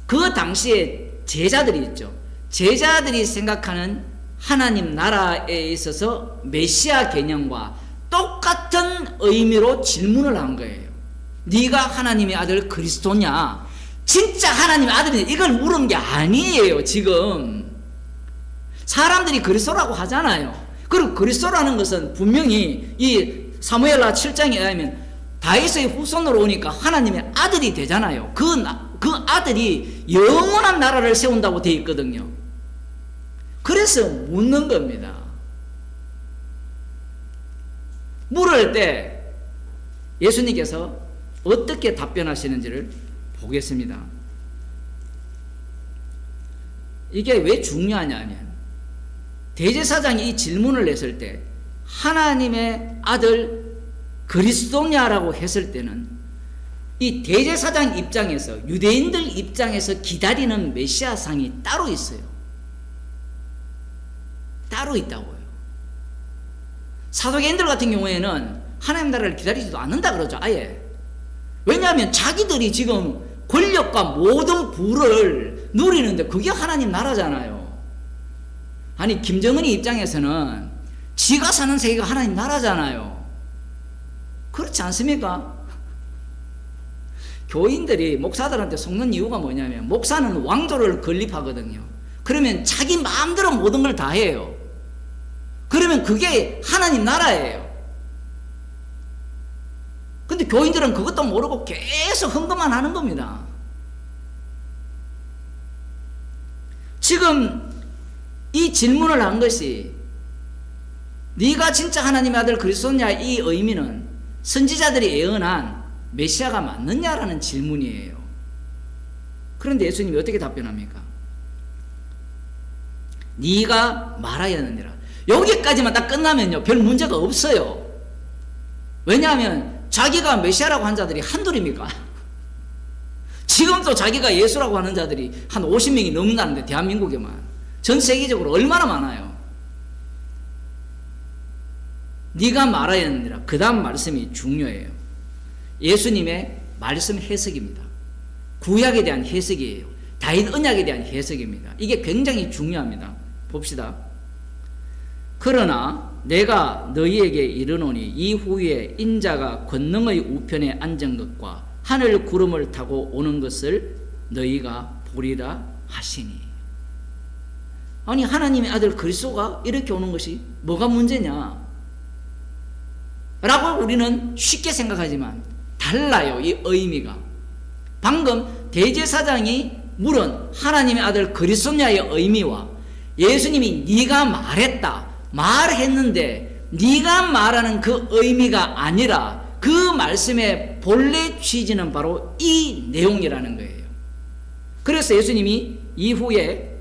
그 당시에 제자들이 있죠. 제자들이 생각하는 하나님 나라에 있어서 메시아 개념과 똑같은 의미로 질문을 한 거예요. 네가 하나님의 아들 그리스도냐? 진짜 하나님의 아들이냐? 이걸 물은 게 아니에요. 지금 사람들이 그리스도라고 하잖아요. 그리고 그리스도라는 것은 분명히 이 사무엘하 7장에 의하면 다윗의 후손으로 오니까 하나님의 아들이 되잖아요. 그 아들이 영원한 나라를 세운다고 되어 있거든요. 그래서 묻는 겁니다. 물을 때 예수님께서 어떻게 답변하시는지를 보겠습니다. 이게 왜 중요하냐면 대제사장이 이 질문을 했을 때 하나님의 아들 그리스도냐라고 했을 때는 이 대제사장 입장에서 유대인들 입장에서 기다리는 메시아상이 따로 있어요. 따로 있다고요. 사도계인들 같은 경우에는 하나님 나라를 기다리지도 않는다 그러죠. 아예. 왜냐하면 자기들이 지금 권력과 모든 부를 누리는데 그게 하나님 나라잖아요. 아니 김정은이 입장에서는 지가 사는 세계가 하나님 나라잖아요. 그렇지 않습니까? 교인들이 목사들한테 속는 이유가 뭐냐면 목사는 왕조를 건립하거든요. 그러면 자기 마음대로 모든 걸 다 해요. 그러면 그게 하나님 나라예요. 근데 교인들은 그것도 모르고 계속 헌금만 하는 겁니다. 지금 이 질문을 한 것이 네가 진짜 하나님의 아들 그리스도냐 이 의미는 선지자들이 예언한 메시아가 맞느냐라는 질문이에요. 그런데 예수님이 어떻게 답변합니까? 네가 말하였느니라. 여기까지만 딱 끝나면요 별 문제가 없어요. 왜냐하면 자기가 메시아라고 한 자들이 한둘입니까? 지금도 자기가 예수라고 하는 자들이 한 50명이 넘는다는데 대한민국에만 전 세계적으로 얼마나 많아요. 네가 말하였느니라. 그 다음 말씀이 중요해요. 예수님의 말씀 해석입니다. 구약에 대한 해석이에요. 다윗 언약에 대한 해석입니다. 이게 굉장히 중요합니다. 봅시다. 그러나 내가 너희에게 이르노니 이후에 인자가 권능의 우편에 앉은 것과 하늘 구름을 타고 오는 것을 너희가 보리라 하시니. 아니 하나님의 아들 그리스도가 이렇게 오는 것이 뭐가 문제냐 라고 우리는 쉽게 생각하지만 달라요. 이 의미가. 방금 대제사장이 물은 하나님의 아들 그리스도냐의 의미와 예수님이 네가 말했다, 말했는데 네가 말하는 그 의미가 아니라 그 말씀의 본래 취지는 바로 이 내용이라는 거예요. 그래서 예수님이 이후에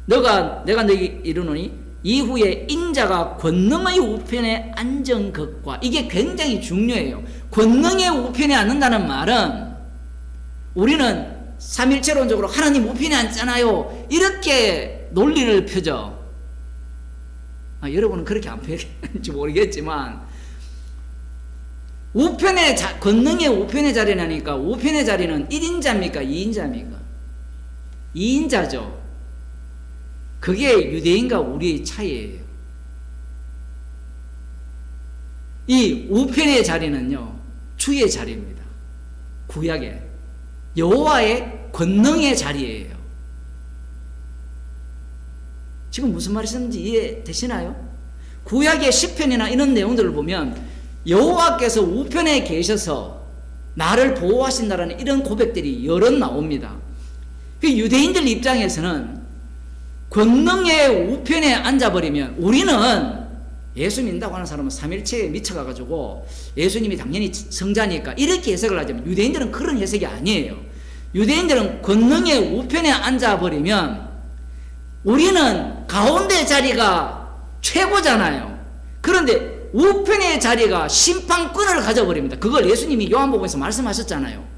내가 너에게 이르노니 이후에 인자가 권능의 우편에 앉은 것과, 이게 굉장히 중요해요. 권능의 우편에 앉는다는 말은 우리는 삼일체론적으로 하나님 우편에 앉잖아요, 이렇게 논리를 펴죠. 여러분은 그렇게 안 펴는지 모르겠지만 권능의 우편의 자리라니까, 우편의 자리는 1인자입니까 2인자입니까? 2인자죠. 그게 유대인과 우리의 차이예요. 이 우편의 자리는요, 주의 자리입니다. 구약의 여호와의 권능의 자리예요. 지금 무슨 말씀인지 이해되시나요? 구약의 시편이나 이런 내용들을 보면 여호와께서 우편에 계셔서 나를 보호하신다라는 이런 고백들이 여럿 나옵니다. 그 유대인들 입장에서는 권능의 우편에 앉아버리면, 우리는 예수 믿는다고 하는 사람은 삼일체에 미쳐가지고 예수님이 당연히 성자니까 이렇게 해석을 하지만, 유대인들은 그런 해석이 아니에요. 유대인들은 권능의 우편에 앉아버리면 우리는 가운데 자리가 최고잖아요. 그런데 우편의 자리가 심판권을 가져버립니다. 그걸 예수님이 요한복음에서 말씀하셨잖아요.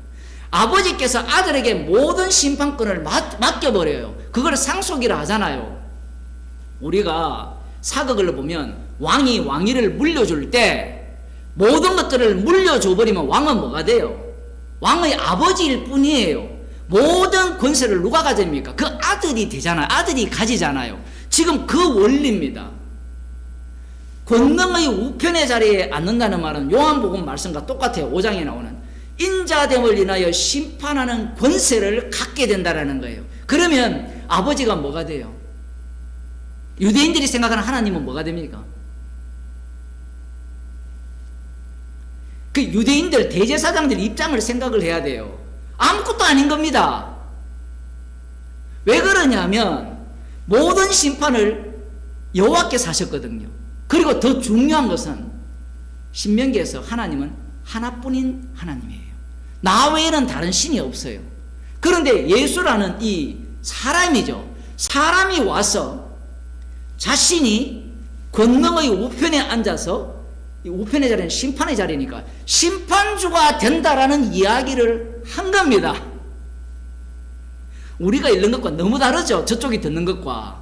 아버지께서 아들에게 모든 심판권을 맡겨버려요. 그걸 상속이라 하잖아요. 우리가 사극을 보면 왕이 왕위를 물려줄 때 모든 것들을 물려줘버리면 왕은 뭐가 돼요? 왕의 아버지일 뿐이에요. 모든 권세를 누가 가집니까? 그 아들이 되잖아요. 아들이 가지잖아요. 지금 그 원리입니다. 권능의 우편의 자리에 앉는다는 말은 요한복음 말씀과 똑같아요. 5장에 나오는 인자됨을 인하여 심판하는 권세를 갖게 된다는 거예요. 그러면 아버지가 뭐가 돼요? 유대인들이 생각하는 하나님은 뭐가 됩니까? 그 유대인들 대제사장들 입장을 생각을 해야 돼요. 아무것도 아닌 겁니다. 왜 그러냐면 모든 심판을 여호와께서 하셨거든요. 그리고 더 중요한 것은 신명기에서 하나님은 하나뿐인 하나님이에요. 나 외에는 다른 신이 없어요. 그런데 예수라는 이 사람이죠. 사람이 와서 자신이 권능의 우편에 앉아서, 이 우편의 자리는 심판의 자리니까 심판주가 된다라는 이야기를 한 겁니다. 우리가 읽는 것과 너무 다르죠. 저쪽이 듣는 것과.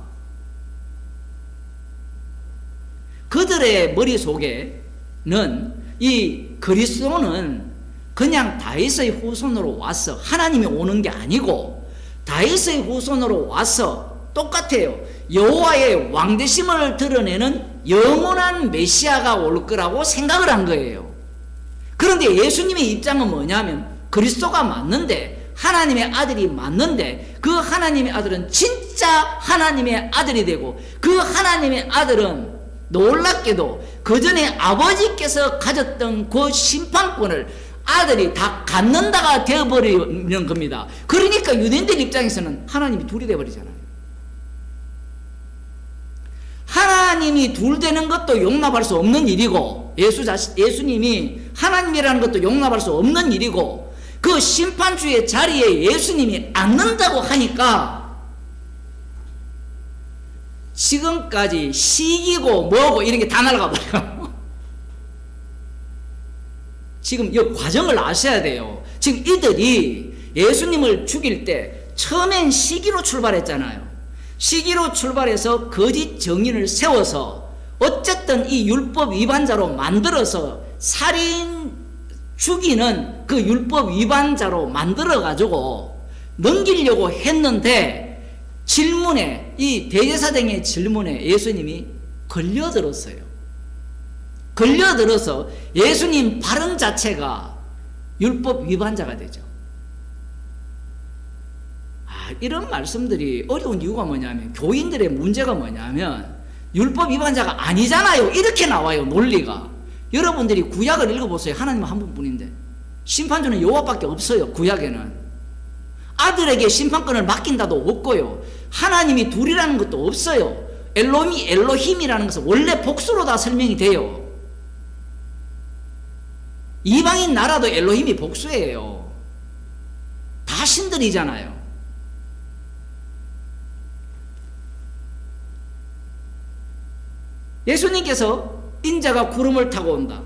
그들의 머릿속에는 이 그리스도는 그냥 다윗의 후손으로 와서 하나님이 오는 게 아니고, 다윗의 후손으로 와서 똑같아요. 여호와의 왕되심을 드러내는 영원한 메시아가 올 거라고 생각을 한 거예요. 그런데 예수님의 입장은 뭐냐면, 그리스도가 맞는데, 하나님의 아들이 맞는데, 그 하나님의 아들은 진짜 하나님의 아들이 되고, 그 하나님의 아들은 놀랍게도 그 전에 아버지께서 가졌던 그 심판권을 아들이 다 갖는다가 되어버리는 겁니다. 그러니까 유대인들 입장에서는 하나님이 둘이 되어버리잖아요. 하나님이 둘 되는 것도 용납할 수 없는 일이고, 예수님이 하나님이라는 것도 용납할 수 없는 일이고, 그 심판주의 자리에 예수님이 앉는다고 하니까 지금까지 시기고 뭐고 이런 게 다 날아가 버려요. 지금 이 과정을 아셔야 돼요. 지금 이들이 예수님을 죽일 때 처음엔 시기로 출발했잖아요. 시기로 출발해서 거짓 정인을 세워서 어쨌든 이 율법 위반자로 만들어서 살인 죽이는 그 율법 위반자로 만들어 가지고 넘기려고 했는데, 질문에, 이 대제사장의 질문에 예수님이 걸려들었어요. 걸려들어서 예수님 발언 자체가 율법 위반자가 되죠. 이런 말씀들이 어려운 이유가 뭐냐면, 교인들의 문제가 뭐냐면 율법 위반자가 아니잖아요, 이렇게 나와요, 논리가. 여러분들이 구약을 읽어보세요. 하나님은 한 분뿐인데 심판주는 여호와밖에 없어요. 구약에는 아들에게 심판권을 맡긴다도 없고요. 하나님이 둘이라는 것도 없어요. 엘로힘이라는 것은 원래 복수로 다 설명이 돼요. 이방인 나라도 엘로힘이 복수예요. 다 신들이잖아요. 예수님께서 인자가 구름을 타고 온다.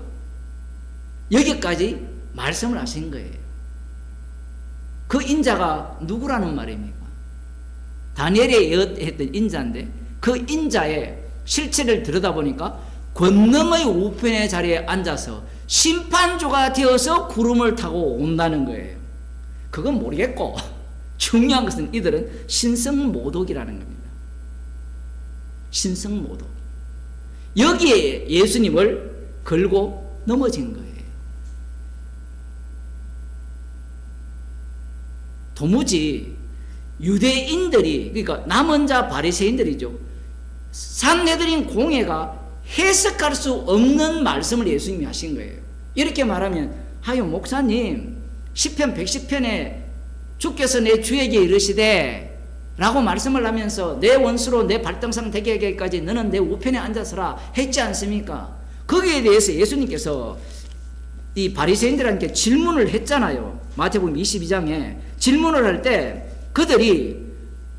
여기까지 말씀을 하신 거예요. 그 인자가 누구라는 말입니까? 다니엘이 예언했던 인자인데 그 인자의 실체를 들여다보니까 권능의 우편의 자리에 앉아서 심판주가 되어서 구름을 타고 온다는 거예요. 그건 모르겠고 중요한 것은 이들은 신성모독이라는 겁니다. 신성모독. 여기에 예수님을 걸고 넘어진 거예요. 도무지 유대인들이, 그러니까 남은 자 바리새인들이죠, 산헤드린 공회가 해석할 수 없는 말씀을 예수님이 하신 거예요. 이렇게 말하면, 하여 목사님, 시편 110편에 주께서 내 주에게 이르시되 라고 말씀을 하면서 내 원수로 내 발등상 되게 하기까지 너는 내 우편에 앉아서라 했지 않습니까? 거기에 대해서 예수님께서 이 바리새인들한테 질문을 했잖아요. 마태복음 22장에 질문을 할 때 그들이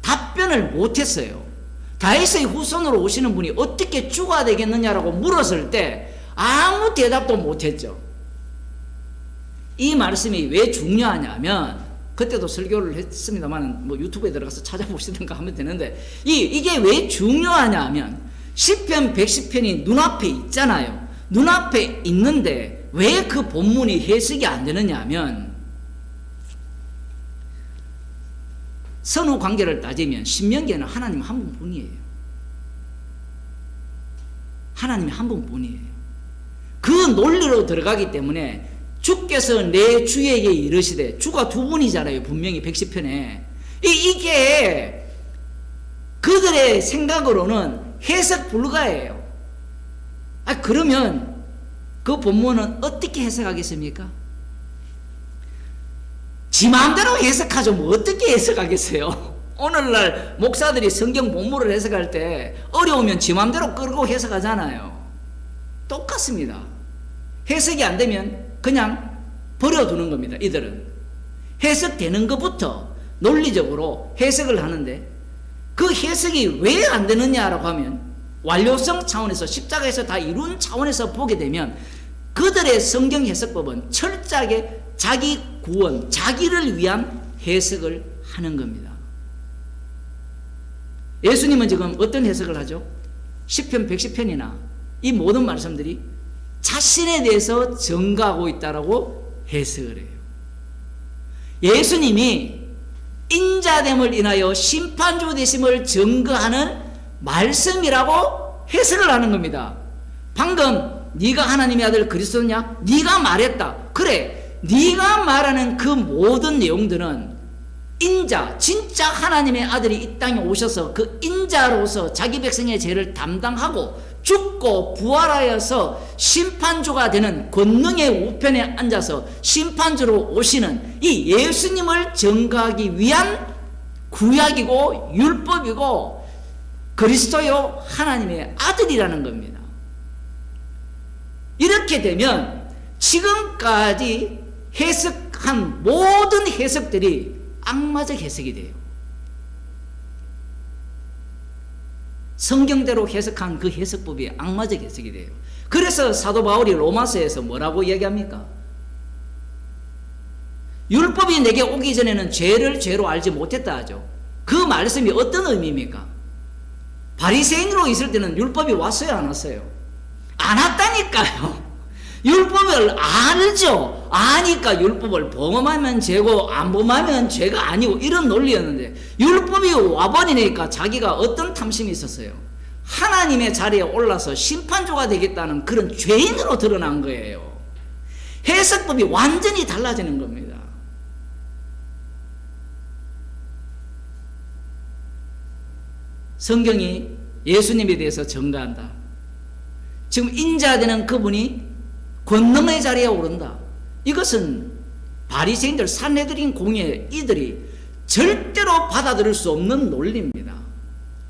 답변을 못했어요. 다윗의 후손으로 오시는 분이 어떻게 주가 되겠느냐라고 물었을 때 아무 대답도 못했죠. 이 말씀이 왜 중요하냐면, 그때도 설교를 했습니다만 뭐 유튜브에 들어가서 찾아보시든가 하면 되는데, 이게 왜 중요하냐면 시편 110편이 눈앞에 있잖아요. 눈앞에 있는데 왜 그 본문이 해석이 안 되느냐 하면, 선후 관계를 따지면 신명기에는 하나님 한 분뿐이에요. 하나님이 한 분뿐이에요. 그 논리로 들어가기 때문에 주께서 내 주에게 이르시되, 주가 두 분이잖아요. 분명히 110편에. 이게 그들의 생각으로는 해석 불가예요. 그러면 그 본문은 어떻게 해석하겠습니까? 지 마음대로 해석하죠. 뭐 어떻게 해석하겠어요? 오늘날 목사들이 성경 본문을 해석할 때 어려우면 지 마음대로 끌고 해석하잖아요. 똑같습니다. 해석이 안 되면 그냥 버려두는 겁니다. 이들은 해석되는 것부터 논리적으로 해석을 하는데, 그 해석이 왜 안 되느냐라고 하면 완료성 차원에서, 십자가에서 다 이룬 차원에서 보게 되면 그들의 성경 해석법은 철저하게 자기 구원, 자기를 위한 해석을 하는 겁니다. 예수님은 지금 어떤 해석을 하죠? 시편 110편이나 이 모든 말씀들이 자신에 대해서 증거하고 있다라고 해석을 해요. 예수님이 인자됨을 인하여 심판주 되심을 증거하는 말씀이라고 해석을 하는 겁니다. 방금 네가 하나님의 아들 그리스도냐? 네가 말했다. 그래, 네가 말하는 그 모든 내용들은 인자, 진짜 하나님의 아들이 이 땅에 오셔서 그 인자로서 자기 백성의 죄를 담당하고 죽고 부활하여서 심판주가 되는 권능의 우편에 앉아서 심판주로 오시는 이 예수님을 증거하기 위한 구약이고 율법이고 그리스도요 하나님의 아들이라는 겁니다. 이렇게 되면 지금까지 해석한 모든 해석들이 악마적 해석이 돼요. 성경대로 해석한 그 해석법이 악마적 해석이 돼요. 그래서 사도 바울이 로마서에서 뭐라고 얘기합니까? 율법이 내게 오기 전에는 죄를 죄로 알지 못했다 하죠. 그 말씀이 어떤 의미입니까? 바리새인으로 있을 때는 율법이 왔어요, 안 왔어요? 안 왔다니까요. 율법을 알죠. 아니까 율법을 범하면 죄고 안 범하면 죄가 아니고, 이런 논리였는데 율법이 와버리니까 자기가 어떤 탐심이 있었어요? 하나님의 자리에 올라서 심판주가 되겠다는 그런 죄인으로 드러난 거예요. 해석법이 완전히 달라지는 겁니다. 성경이 예수님에 대해서 증거한다. 지금 인자되는 그분이 권능의 자리에 오른다. 이것은 바리새인들, 산헤드린 공회 이들이 절대로 받아들일 수 없는 논리입니다.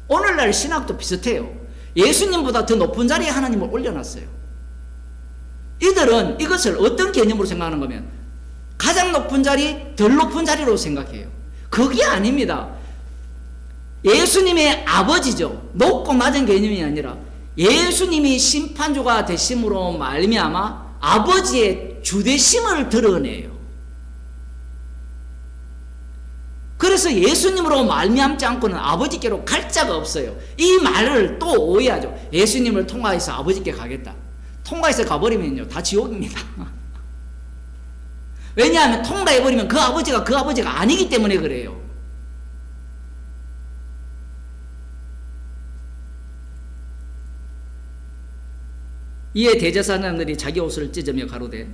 오늘날 신학도 비슷해요. 예수님보다 더 높은 자리에 하나님을 올려놨어요. 이들은 이것을 어떤 개념으로 생각하는 거면 가장 높은 자리, 덜 높은 자리로 생각해요. 그게 아닙니다. 예수님의 아버지죠. 높고 낮은 개념이 아니라 예수님이 심판주가 되심으로 말미암아 아버지의 주되심을 드러내요. 그래서 예수님으로 말미암지 않고는 아버지께로 갈 자가 없어요. 이 말을 또 오해하죠. 예수님을 통과해서 아버지께 가겠다. 통과해서 가버리면요 다 지옥입니다. 왜냐하면 통과해버리면 그 아버지가 아니기 때문에 그래요. 이에 대제사장들이 자기 옷을 찢으며 가로되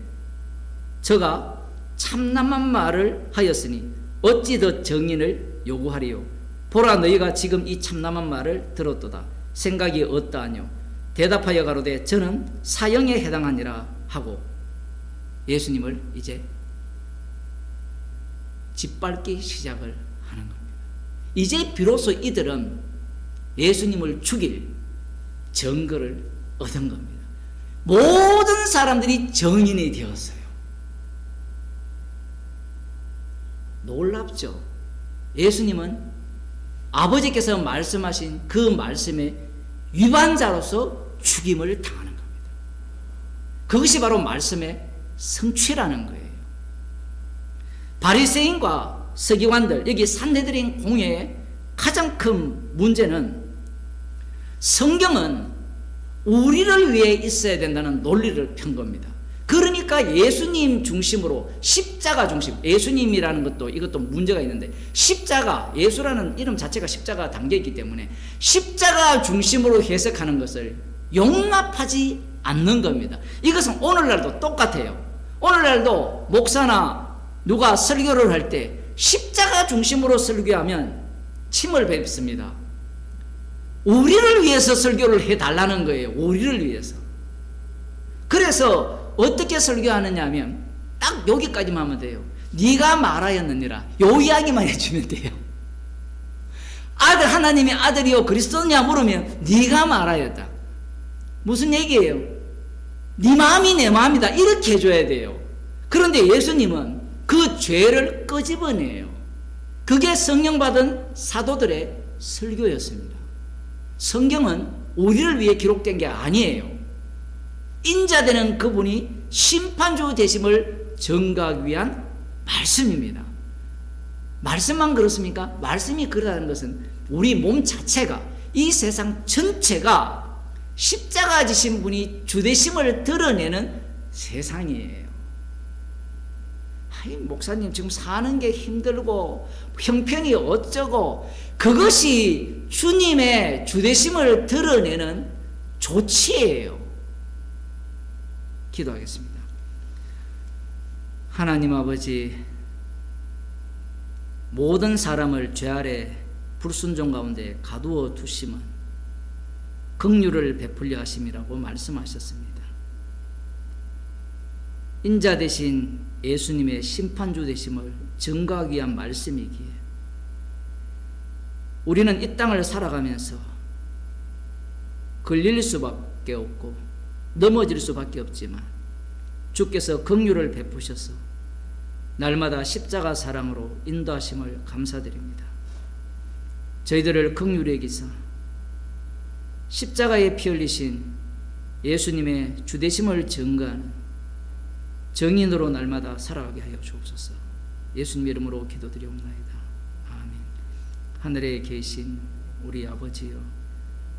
저가 참남한 말을 하였으니 어찌 더 증인을 요구하리요. 보라 너희가 지금 이 참남한 말을 들었도다. 생각이 어떠하뇨. 대답하여 가로되 저는 사형에 해당하니라 하고 예수님을 이제 짓밟기 시작을 하는 겁니다. 이제 비로소 이들은 예수님을 죽일 증거를 얻은 겁니다. 모든 사람들이 증인이 되었어요. 놀랍죠? 예수님은 아버지께서 말씀하신 그 말씀의 위반자로서 죽임을 당하는 겁니다. 그것이 바로 말씀의 성취라는 거예요. 바리새인과 서기관들, 여기 산헤드린 공회의 가장 큰 문제는 성경은 우리를 위해 있어야 된다는 논리를 편 겁니다. 그러니까 예수님 중심으로 십자가 중심, 예수님이라는 이것도 문제가 있는데 십자가, 예수라는 이름 자체가 십자가 담겨있기 때문에 십자가 중심으로 해석하는 것을 용납하지 않는 겁니다. 이것은 오늘날도 똑같아요. 오늘날도 목사나 누가 설교를 할 때 십자가 중심으로 설교하면 침을 뱉습니다. 우리를 위해서 설교를 해달라는 거예요. 우리를 위해서. 그래서 어떻게 설교하느냐 하면 딱 여기까지만 하면 돼요. 네가 말하였느니라. 요 이야기만 해주면 돼요. 하나님의 아들이요 그리스도냐 물으면 네가 말하였다. 무슨 얘기예요? 네 마음이 내 마음이다. 이렇게 해줘야 돼요. 그런데 예수님은 그 죄를 끄집어내요. 그게 성령 받은 사도들의 설교였습니다. 성경은 우리를 위해 기록된 게 아니에요. 인자되는 그분이 심판주 되심을 증거하기 위한 말씀입니다. 말씀만 그렇습니까? 말씀이 그러다는 것은 우리 몸 자체가, 이 세상 전체가 십자가 지신 분이 주되심을 드러내는 세상이에요. 아이, 목사님 지금 사는 게 힘들고 형편이 어쩌고, 그것이 주님의 주되심을 드러내는 조치예요. 기도하겠습니다. 하나님 아버지, 모든 사람을 죄 아래 불순종 가운데 가두어 두심은 긍휼을 베풀려 하심이라고 말씀하셨습니다. 인자 대신 예수님의 심판주 되심을 증거하기 위한 말씀이기에 우리는 이 땅을 살아가면서 걸릴 수밖에 없고 넘어질 수밖에 없지만 주께서 긍휼을 베푸셔서 날마다 십자가 사랑으로 인도하심을 감사드립니다. 저희들을 긍휼히 여기사 십자가에 피 흘리신 예수님의 주되심을 증거하는 정인으로 날마다 살아가게 하여 주옵소서. 예수님 이름으로 기도드리옵나이다. 아멘. 하늘에 계신 우리 아버지여,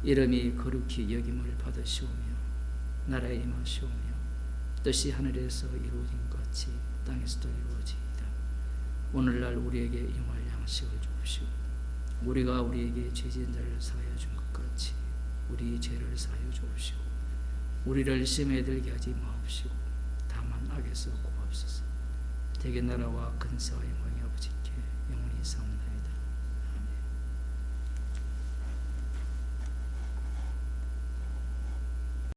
이름이 거룩히 여김을 받으시오며 나라에 임하시오며 뜻이 하늘에서 이루어진 같이 땅에서도 이루어지이다. 오늘날 우리에게 일용할 양식을 주옵시고 우리가 우리에게 죄진 자를 사하여 준 것 같이 우리 죄를 사하여 주옵시고 우리를 시험에 들게 하지 마옵시고 다만 악에서 구하옵소서. 대개 나라와 근사와 영광이